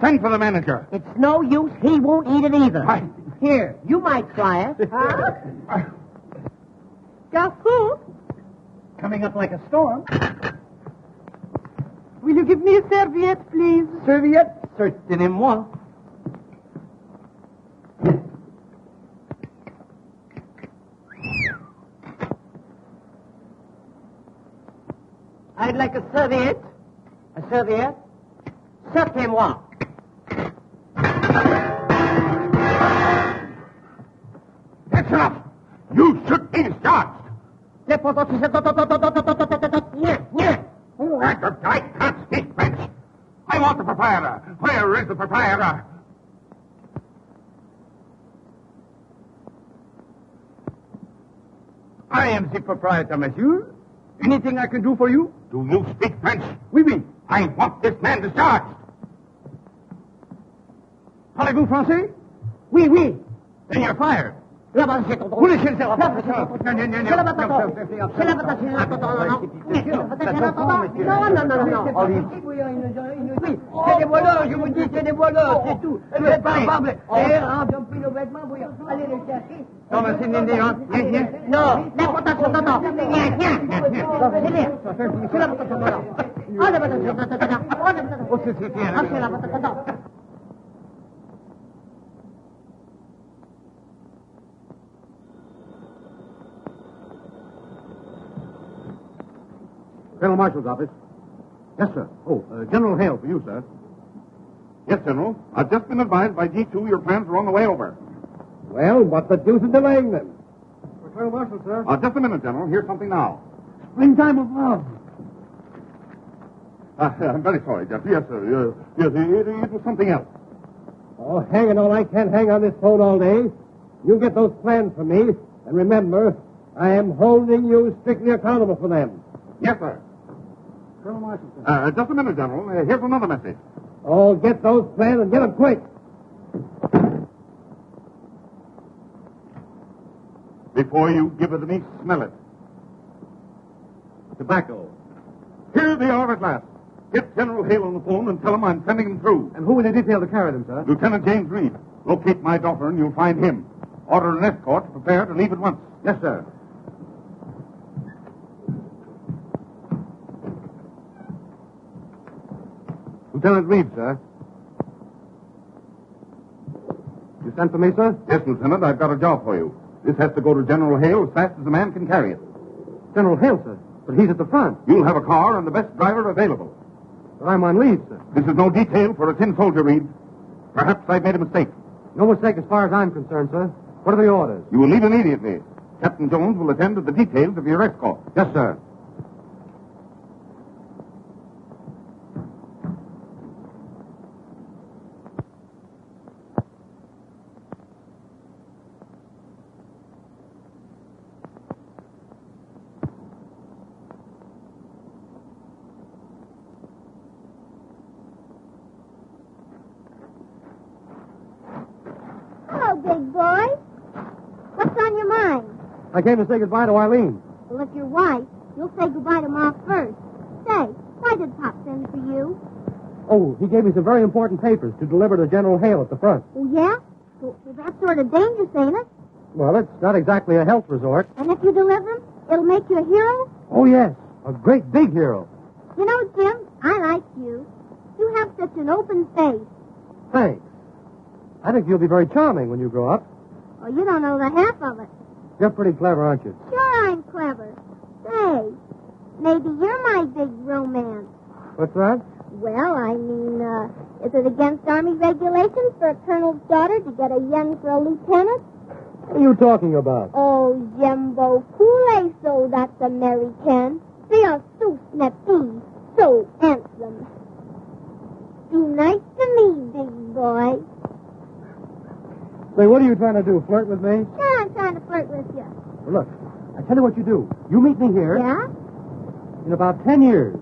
B: Send for the manager.
E: It's no use. He won't eat it either.
B: I-
E: Here, you might try it.
G: Garçon,
A: Coming up like a storm.
G: will you give me a serviette, please?
A: Serviette? Certainement.
E: I'd like a serviette. A serviette? Certainement.
B: That's enough. You should be discharged. I can't speak French. I want the proprietor. Where is the proprietor?
A: I am the proprietor, monsieur. Anything I can do for you?
B: Do you speak French?
A: Oui, oui.
B: I want this man discharged.
A: Parlez-vous français?
E: Oui, oui.
A: Then you're fired.
E: Là-bas, c'est ton
A: Vous laissez le faire.
E: C'est la patate. Non, non, non, non. Oui, c'est des voleurs, je vous dis, c'est des voleurs, c'est tout. Vous êtes pas capables. J'ai pris nos vêtements, vous allez les chercher.
A: Non, mais c'est une
E: Non, la patate, non. C'est la patate, non. Ah, la patate,
A: Oh, c'est bien.
E: Ah, c'est la patate, non.
A: Colonel Marshal's office. Yes, sir. Oh, General Hale for you, sir.
B: Yes, General. I've just been advised by G2 your plans are on the way over.
A: Well, what the deuce is delaying them? For Colonel Marshal, sir.
B: Just a minute, General. Here's something now.
A: Springtime of love.
B: I'm very sorry, Jeff. Yes, sir. Yes, it was something else.
A: Oh, hang it all. I can't hang on this phone all day. You get those plans for me. And remember, I am holding you strictly accountable for them.
B: Yes, sir.
A: Colonel Marshal, sir.
B: Just a minute, General. Here's another message.
A: Oh, get those plans and get them quick.
B: Before you give it to me, smell it.
A: Tobacco.
B: Here they are at last. Get General Hale on the phone and tell him I'm sending them through.
A: And who will they detail to carry them, sir?
B: Lieutenant James Reed. Locate my daughter and you'll find him. Order an escort to prepare to leave at once.
A: Yes, sir. Lieutenant Reed, sir. You sent for me, sir?
B: Yes, Lieutenant, I've got a job for you. This has to go to General Hale as fast as a man can carry it.
A: General Hale, sir. But he's at the front.
B: You'll have a car and the best driver available.
A: But I'm on leave, sir.
B: This is no detail for a tin soldier, Reed. Perhaps I've made a mistake.
A: No mistake as far as I'm concerned, sir. What are the orders?
B: You will leave immediately. Captain Jones will attend to the details of your escort.
A: Yes, sir.
H: Hello, big boy. What's on your mind?
A: I came to say goodbye to Eileen.
H: Well, if you're white, you'll say goodbye to Ma first. Say, why did Pop send for you?
A: Oh, he gave me some very important papers to deliver to General Hale at the front.
H: Oh, yeah? Well, that's sort of dangerous, ain't it?
A: Well, it's not exactly a health resort.
H: And if you deliver them, it'll make you a hero?
A: Oh, yes. A great big hero.
H: You know, Jim, I like you. You have such an open face.
A: Thanks. I think you'll be very charming when you grow up.
H: Oh, you don't know the half of it.
A: You're pretty clever, aren't you?
H: Sure, I'm clever. Say, maybe you're my big romance.
A: What's that?
H: Well, I mean, is it against Army regulations for a colonel's daughter to get a yen for a lieutenant?
A: What are you talking about?
H: Oh, Jimbo, cool soldats American. They are so snappy, so handsome. Be nice to me, big boy.
A: Say, what are you trying to do, flirt with me?
H: Sure, I'm trying to flirt with you.
A: Well, look, I tell you what you do. You meet me here
H: Yeah?
A: in about 10 years.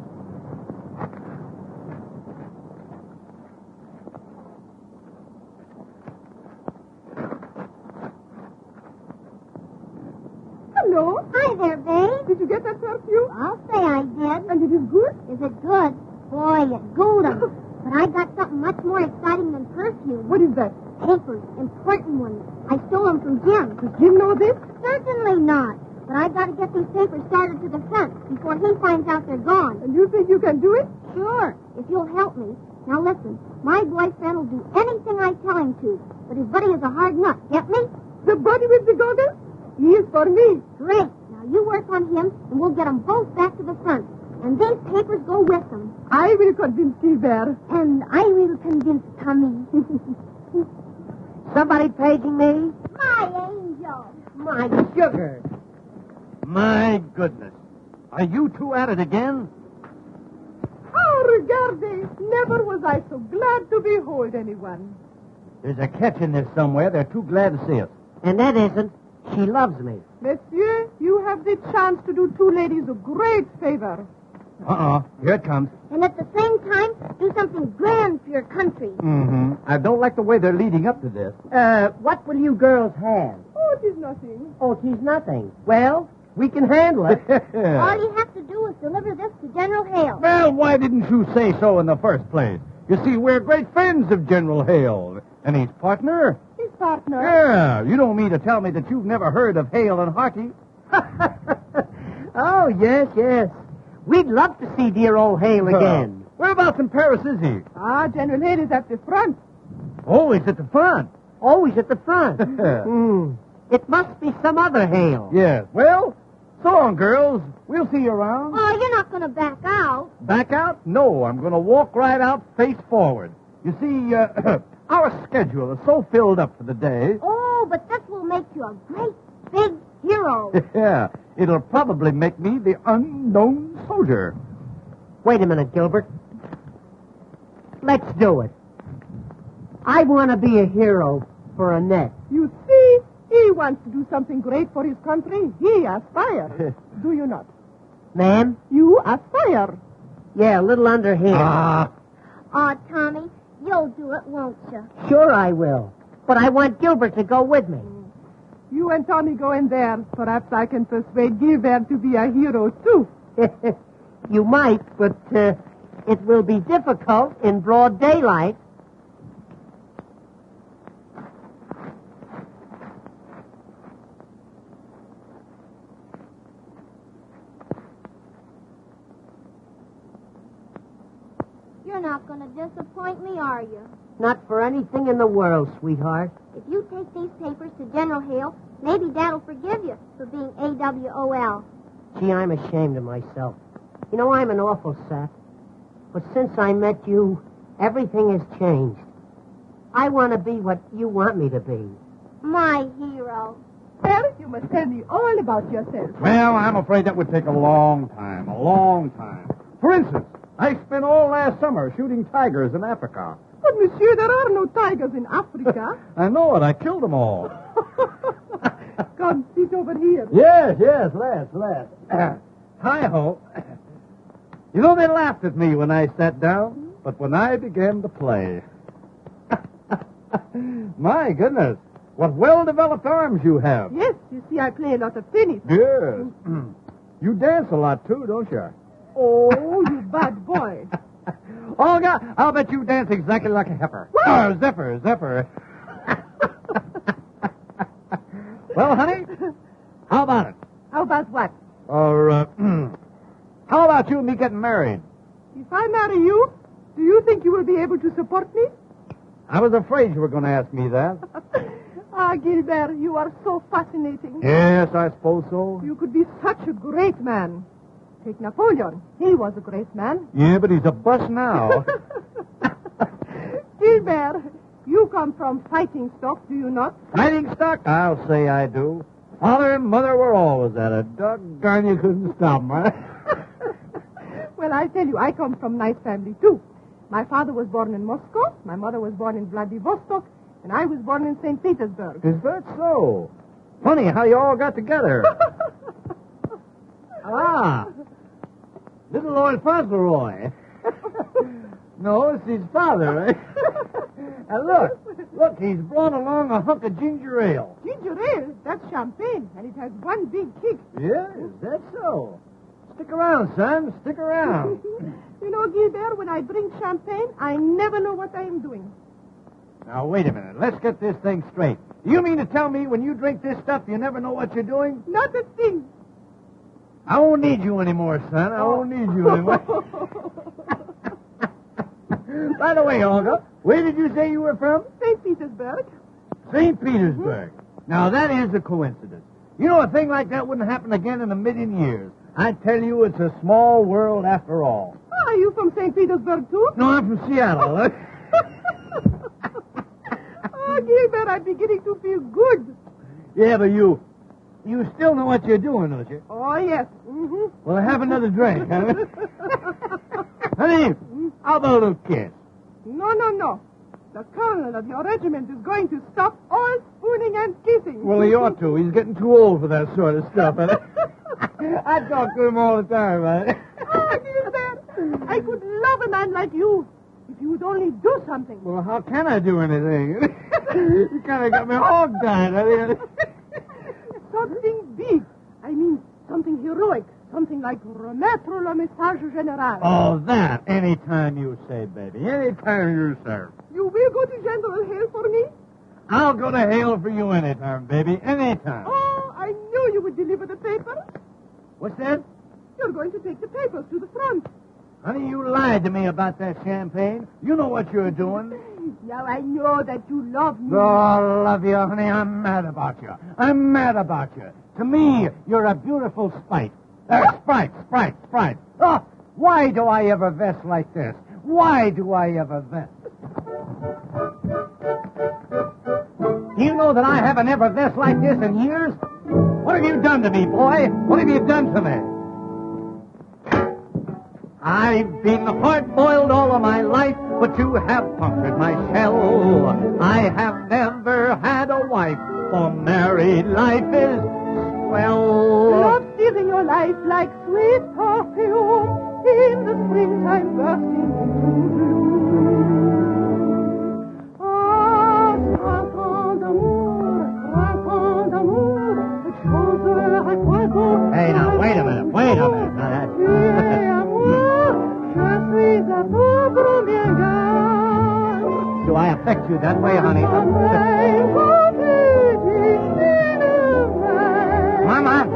G: Hello.
H: Hi there, babe.
G: Did you get that perfume?
H: I'll say I did.
G: And it is good?
H: Is it good? Boy, it's golden. But I got something much more exciting than perfume.
G: What is that?
H: Papers, important ones. I stole them from Jim.
G: Does Jim know this?
H: Certainly not. But I got to get these papers started to the fence before he finds out they're gone.
G: And you think you can do it?
H: Sure, if you'll help me. Now listen, my boyfriend will do anything I tell him to, but his buddy is a hard nut. Get me?
G: The buddy with the goggles? He is for me.
H: Great. Now you work on him, and we'll get them both back to the front. And these papers go with them.
G: I will convince Gilbert.
H: And I will convince Tommy.
E: Somebody paging me?
H: My angel.
E: My sugar.
A: My goodness. Are you two at it again?
G: Oh, regarde. Never was I so glad to behold anyone.
A: There's a catch in this somewhere. They're too glad to see us.
E: And that isn't. She loves me.
G: Monsieur, you have the chance to do two ladies a great favor.
A: Here it comes.
H: And at the same time, do something grand for your country.
A: Mm-hmm. I don't like the way they're leading up to this.
E: What will you girls have?
G: Oh, it is nothing.
E: Oh, she's nothing. Well, we can handle it.
H: All you have to do is deliver this to General Hale.
A: Well, why didn't you say so in the first place? You see, we're great friends of General Hale. And his partner?
G: His partner?
A: Yeah, you don't mean to tell me that you've never heard of Hale and Harkey?
E: Oh, yes, yes. We'd love to see dear old Hale again.
A: Whereabouts in Paris is he?
G: General Hale is at the front.
A: Oh, he's at the front.
E: Always at the front. It must be some other Hale.
A: Yes. Well, so long, girls. We'll see you around.
H: Oh, you're not going to back out.
A: Back out? No, I'm going to walk right out face forward. You see, our schedule is so filled up for the day.
H: Oh, but this will make you a great big hero.
A: Yeah, it'll probably make me the unknown soldier.
E: Wait a minute, Gilbert. Let's do it. I want to be a hero for Annette.
G: You see, he wants to do something great for his country. He aspires. Do you not?
E: Ma'am?
G: You aspire.
E: Yeah, a little underhand.
H: Oh, Tommy, you'll do it, won't you?
E: Sure I will. But I want Gilbert to go with me.
G: You and Tommy go in there. Perhaps I can persuade Gilbert to be a hero, too.
E: You might, but it will be difficult in broad daylight.
H: You're not going to disappoint me, are you?
E: Not for anything in the world, sweetheart.
H: If you take these papers to General Hale, maybe Dad'll forgive you for being AWOL.
E: Gee, I'm ashamed of myself. You know, I'm an awful sap. But since I met you, everything has changed. I want to be what you want me to be.
H: My hero.
G: Well, you must tell me all about yourself.
A: Well, I'm afraid that would take a long time. For instance, I spent all last summer shooting tigers in Africa.
G: But, monsieur, there are no tigers in Africa.
A: I know it. I killed them all.
G: Come, sit over here.
A: Yes, let's. Hi-ho. You know, they laughed at me when I sat down, but when I began to play... My goodness, what well-developed arms you have.
G: Yes, you see, I play a lot of tennis.
A: Yes. You dance a lot, too, don't you?
G: Oh, you bad boy.
A: Oh, God, I'll bet you dance exactly like a heifer. Zephyr. Well, honey, how about it?
G: How about what?
A: Or, how about you and me getting married?
G: If I marry you, do you think you will be able to support me?
A: I was afraid you were going to ask me that.
G: Gilbert, you are so fascinating.
A: Yes, I suppose so.
G: You could be such a great man. Take Napoleon. He was a great man.
A: Yeah, but he's a bust now.
G: Gilbert, you come from fighting stock, do you not?
A: Fighting stock? I'll say I do. Father and mother were always at it. Doggone, you couldn't stop them, right?
G: Well, I tell you, I come from nice family, too. My father was born in Moscow, my mother was born in Vladivostok, and I was born in St. Petersburg.
A: Is that so? Funny how you all got together. Little Lord Fauntleroy. No, it's his father, right? And look, he's brought along a hunk of ginger ale.
G: Ginger ale, that's champagne, and it has one big kick.
A: Yeah, is that so? Stick around, son. Stick around.
G: You know, Gilbert, when I drink champagne, I never know what I am doing.
A: Now, wait a minute. Let's get this thing straight. You mean to tell me when you drink this stuff, you never know what you're doing?
G: Not a thing.
A: I won't need you anymore, son. I won't need you anymore. By the way, Olga, where did you say you were from?
G: St. Petersburg.
A: St. Petersburg. Now, that is a coincidence. You know, a thing like that wouldn't happen again in a million years. I tell you, it's a small world after all.
G: Oh, are you from St. Petersburg, too?
A: No, I'm from Seattle.
G: Oh, Gilbert, I'm beginning to feel good.
A: Yeah, but you still know what you're doing, don't you?
G: Oh, yes. Mm-hmm.
A: Well, have another drink, huh? Honey, how about a little kiss?
G: No. The colonel of your regiment is going to stop all spooning and kissing.
A: Well, he ought to. He's getting too old for that sort of stuff. I talk to him all the time, man.
G: Oh, Gilbert, I could love a man like you if you would only do something.
A: Well, how can I do anything? You kind of got me hog-tied.
G: Something big. I mean, something heroic. Something like remettre le message général.
A: Oh, that. Anytime you say, baby. Anytime you say.
G: You will go to General Hale for me?
A: I'll go to Hale for you anytime, baby. Anytime.
G: Oh, I knew you would deliver the papers.
A: What's that?
G: You're going to take the papers to the front.
A: Honey, you lied to me about that champagne. You know what you're doing.
G: Now I know that you love me.
A: Oh, I love you, honey. I'm mad about you. I'm mad about you. To me, you're a beautiful Sprite. Sprite. Oh, why do I ever vest like this? Why do I ever vest? Do you know that I haven't ever vest like this in years? What have you done to me, boy? What have you done to me? I've been hard-boiled all of my life, but you have punctured my shell. I have never had a wife, for married life is swell.
G: Love steals in your life like sweet perfume in the springtime bursting into bloom. Ah, printemps d'amour, chante à quoi bon.
A: Hey, now, wait a minute. Now, that... Do I affect you that way, honey? Mama!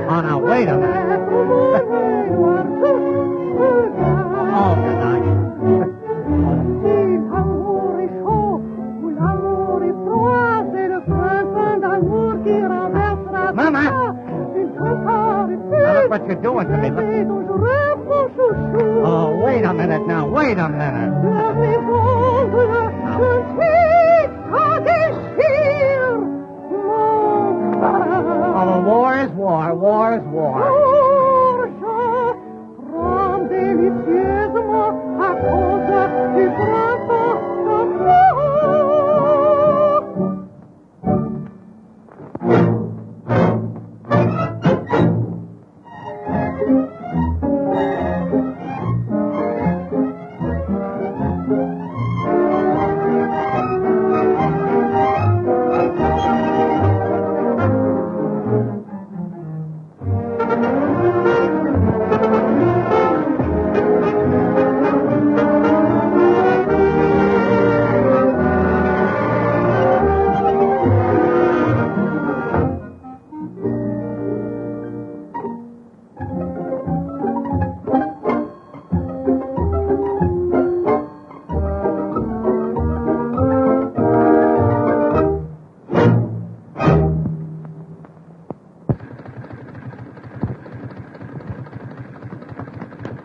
A: Oh, now, wait a minute. Oh, good night. Mama! Now, look what you're doing to me. Look. Oh, wait a minute now. Wait a minute. Oh, war is war. War is war.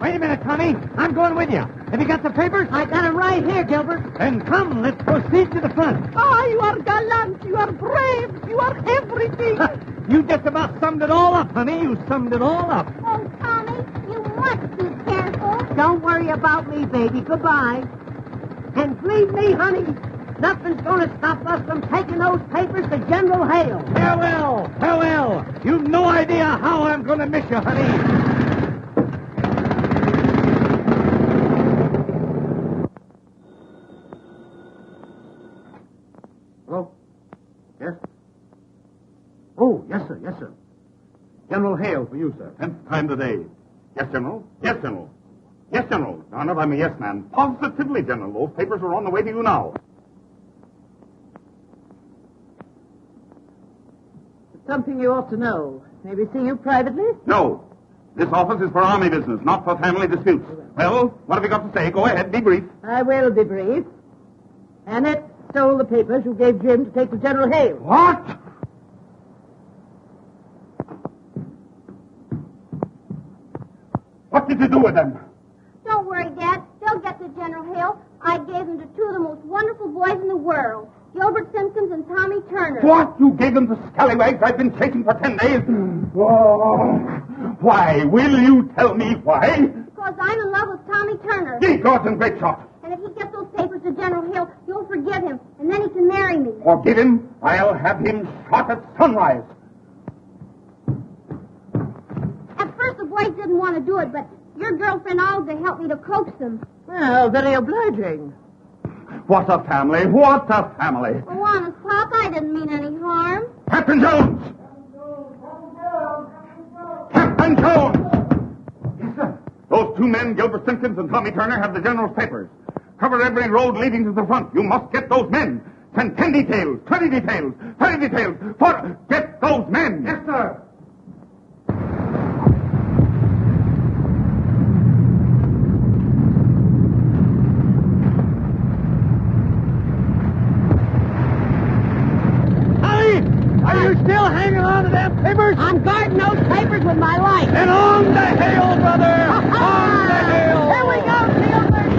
A: Wait a minute, Tommy. I'm going with you. Have you got the papers?
E: I got them right here, Gilbert.
A: Then come, let's proceed to the front.
G: Ah, you are gallant. You are brave. You are everything.
A: You just about summed it all up, honey. You summed it all up.
H: Oh, Tommy, you must be careful.
E: Don't worry about me, baby. Goodbye. And believe me, honey, nothing's going to stop us from taking those papers to General Hale.
A: Farewell. You've no idea how I'm going to miss you, honey.
C: General Hale for you, sir.
B: 10th time today. Yes, General. Yes, General. Yes, General. Darn it, I'm a yes man. Positively, General. Those papers are on the way to you now.
I: Something you ought to know. May we see you privately?
B: No. This office is for army business, not for family disputes. Well, what have you got to say? Go ahead, be brief.
I: I will be brief. Annette stole the papers you gave Jim to take to General Hale.
B: What? What did you do with them?
H: Don't worry, Dad. They'll get to General Hill. I gave them to two of the most wonderful boys in the world, Gilbert Simpkins and Tommy Turner.
B: What? You gave them the scallywags I've been chasing for 10 days? Oh, why? Will you tell me why?
H: Because I'm in love with Tommy Turner.
B: Ye gods and great shot.
H: And if he gets those papers to General Hill, you'll forgive him, and then he can marry me.
B: Forgive him? I'll have him shot at sunrise.
H: At first the boys didn't want to do it, but your girlfriend Olga helped me to coax them.
I: Well, very obliging.
B: What a family. What a family.
H: Oh, honest, Pop, I didn't mean any harm.
B: Captain Jones! Captain Jones! Yes, sir. Those two men, Gilbert Simpkins and Tommy Turner, have the General's papers. Cover every road leading to the front. You must get those men. Send 10 details, 20 details, 30 details. Get those men. Yes, sir.
C: Are you still hanging on to them papers?
E: I'm guarding those papers with my life.
C: Then on the hill, brother! On the hill!
E: Here we go, Gilbert.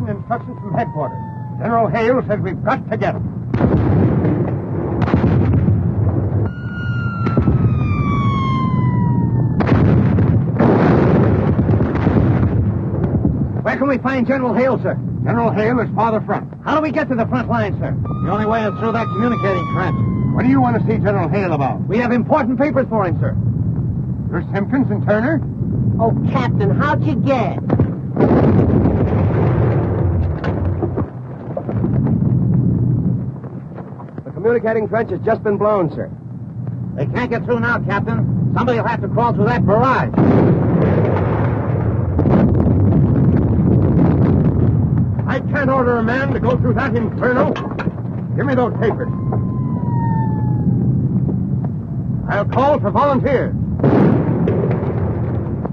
C: Instructions from headquarters. General Hale says we've got to get him. Where can we find General Hale, sir? General Hale is farther front. How do we get to the front line, sir? The only way is through that communicating trench. What do you want to see General Hale about? We have important papers for him, sir. You're Simpkins and Turner?
E: Oh, Captain, how'd you get?
C: Communicating trench has just been blown, sir. They can't get through now, Captain. Somebody will have to crawl through that barrage. I can't order a man to go through that inferno. Give me those papers. I'll call for volunteers.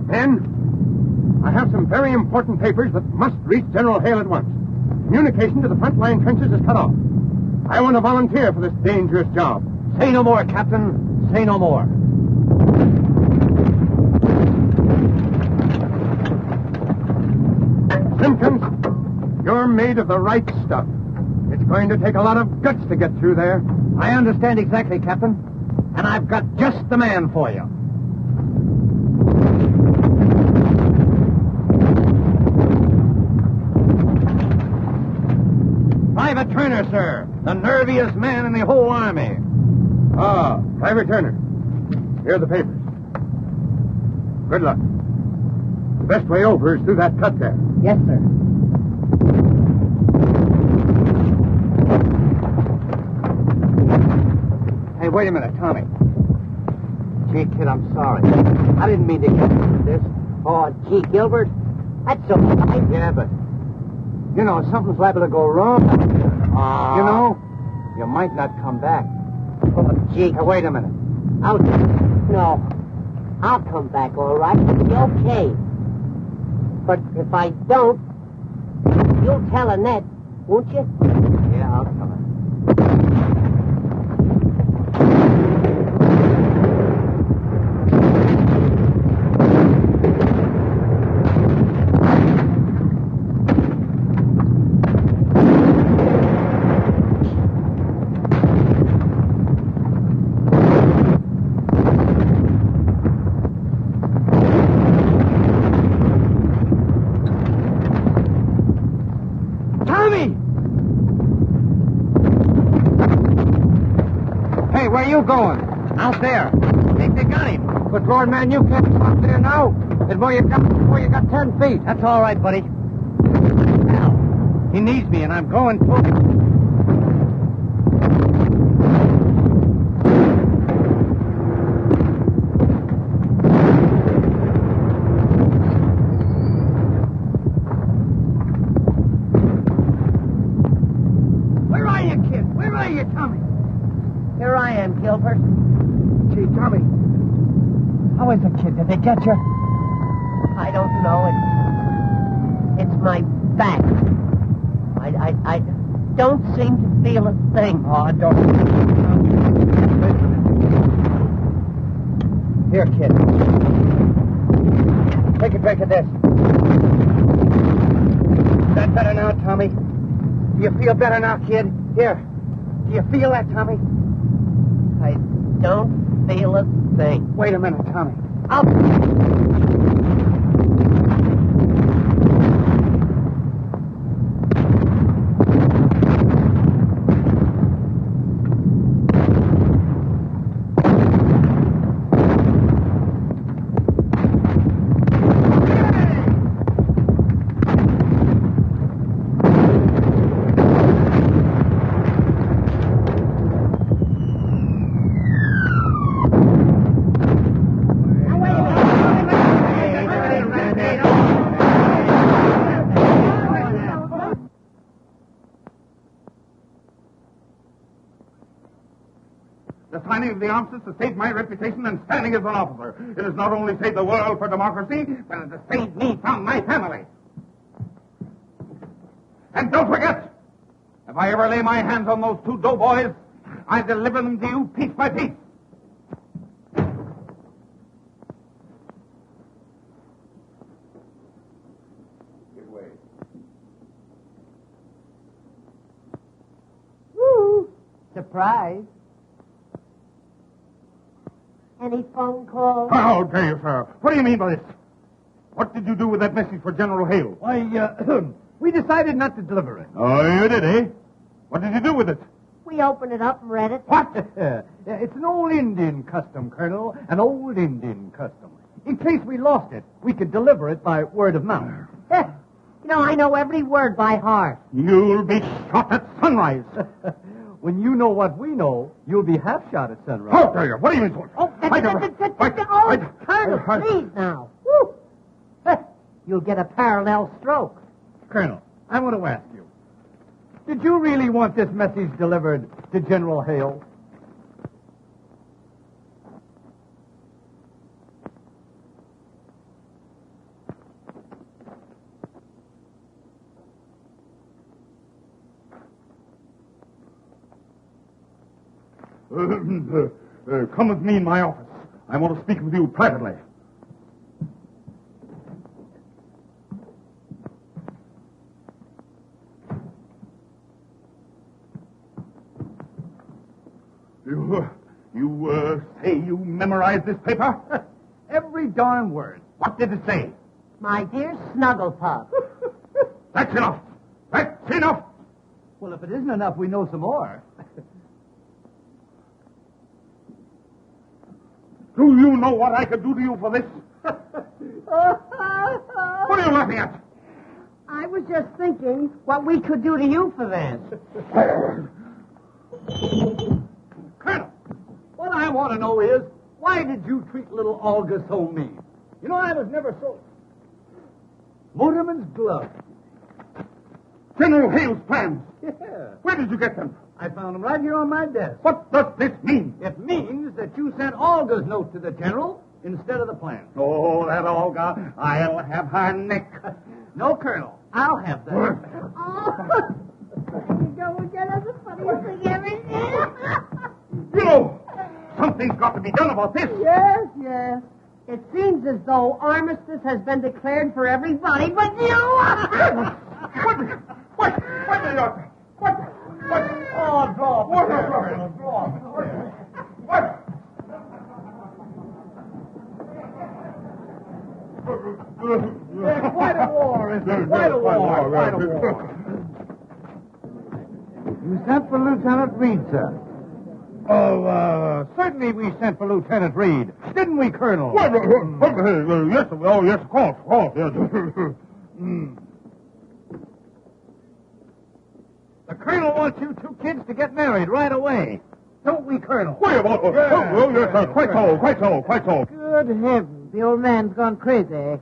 C: Men, I have some very important papers that must reach General Hale at once. Communication to the front line trenches is cut off. I want to volunteer for this dangerous job. Say no more, Captain. Say no more. Simpkins, you're made of the right stuff. It's going to take a lot of guts to get through there. I understand exactly, Captain. And I've got just the man for you. Private Turner, sir. The nerviest man in the whole army. Ah, Private Turner. Here are the papers. Good luck. The best way over is through that cut there.
E: Yes, sir.
C: Hey, wait a minute, Tommy.
E: Gee, kid, I'm sorry. I didn't mean to get into this. Oh, gee, Gilbert, that's all right.
C: Yeah, but, you know, something's liable to go wrong. You know, you might not come back.
E: Oh, gee.
C: Hey, wait a minute.
E: No. I'll come back, all right. It'll be okay. But if I don't, you'll tell Annette, won't you?
C: Yeah, I'll tell her.
A: Hey, where you going? Out there. Think they got him. But, Lord, man, you can't come up there now. Before you got 10 feet. That's all right, buddy. Now, he needs me, and I'm going to him.
E: Here I am, Gilbert.
A: Gee, Tommy, how is the kid? Did they get you?
E: I don't know. It's my back. I don't seem to feel a thing.
A: Oh, I don't. Here, kid. Take a drink of this. Is that better now, Tommy? Do you feel better now, kid? Here. Do you feel that, Tommy?
E: I don't feel a thing.
A: Wait a minute, Tommy.
B: The signing of the armistice has saved my reputation and standing as an officer. It has not only saved the world for democracy, but it has saved me from my family. And don't forget, if I ever lay my hands on those two doughboys, I deliver them to you piece by piece. Get away.
E: Woo! Surprise.
H: Any phone calls?
B: How dare you, sir? What do you mean by this? What did you do with that message for General Hale?
A: Why, we decided not to deliver it.
B: Oh, you did, eh? What did you do with it?
H: We opened it up and read it.
B: What?
A: It's an old Indian custom, Colonel. An old Indian custom. In case we lost it, we could deliver it by word of mouth.
E: You know, I know every word by heart.
B: You'll be shot at sunrise.
A: When you know what we know, you'll be half shot at sunrise.
B: How dare you? What do you mean, sir?
E: Colonel, please now. Woo. You'll get a parallel stroke.
A: Colonel, I want to ask you, did you really want this message delivered to General Hale?
B: Come with me in my office. I want to speak with you privately. You say you memorized this paper?
A: Every darn word.
B: What did it say?
E: My dear Snugglepuff.
B: That's enough. That's enough.
A: Well, if it isn't enough, we know some more.
B: Do you know what I could do to you for this? What are you laughing at?
E: I was just thinking what we could do to you for this.
A: Colonel, what I want to know is, why did you treat little Olga so mean? You know, I was never so... Motorman's glove.
B: General Hale's plans.
A: Yeah.
B: Where did you get them?
A: I found them right here on my desk.
B: What does this mean?
A: It means that you sent Olga's note to the general instead of the plan.
B: Oh, that Olga. I'll have her neck.
A: No, Colonel. I'll have that.
H: Oh, there you go again. That's the funniest thing ever did.
B: You know, something's got to be done about this.
E: Yes, yes. It seems as though armistice has been declared for everybody but you.
B: What?
A: Oh, draw.
B: What?
A: Quite a war, isn't it? Quite a war. Quite a war. You sent for Lieutenant Reed, sir. Certainly we sent for Lieutenant Reed. Didn't we, Colonel?
B: Yes, of course, yes.
A: The Colonel wants you two kids to get married right away. Don't we, Colonel?
B: Yes, quite so.
I: Good heavens, the old man's gone crazy.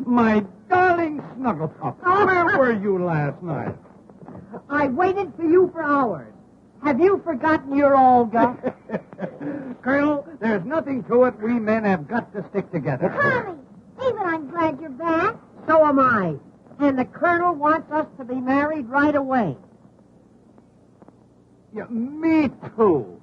A: My darling Snugglepup, where were you last night?
E: I waited for you for hours. Have you forgotten your Olga?
A: Colonel, there's nothing to it. We men have got to stick together.
H: Tommy, even I'm glad you're back.
E: So am I. And the Colonel wants us to be married right away.
A: Yeah, me too.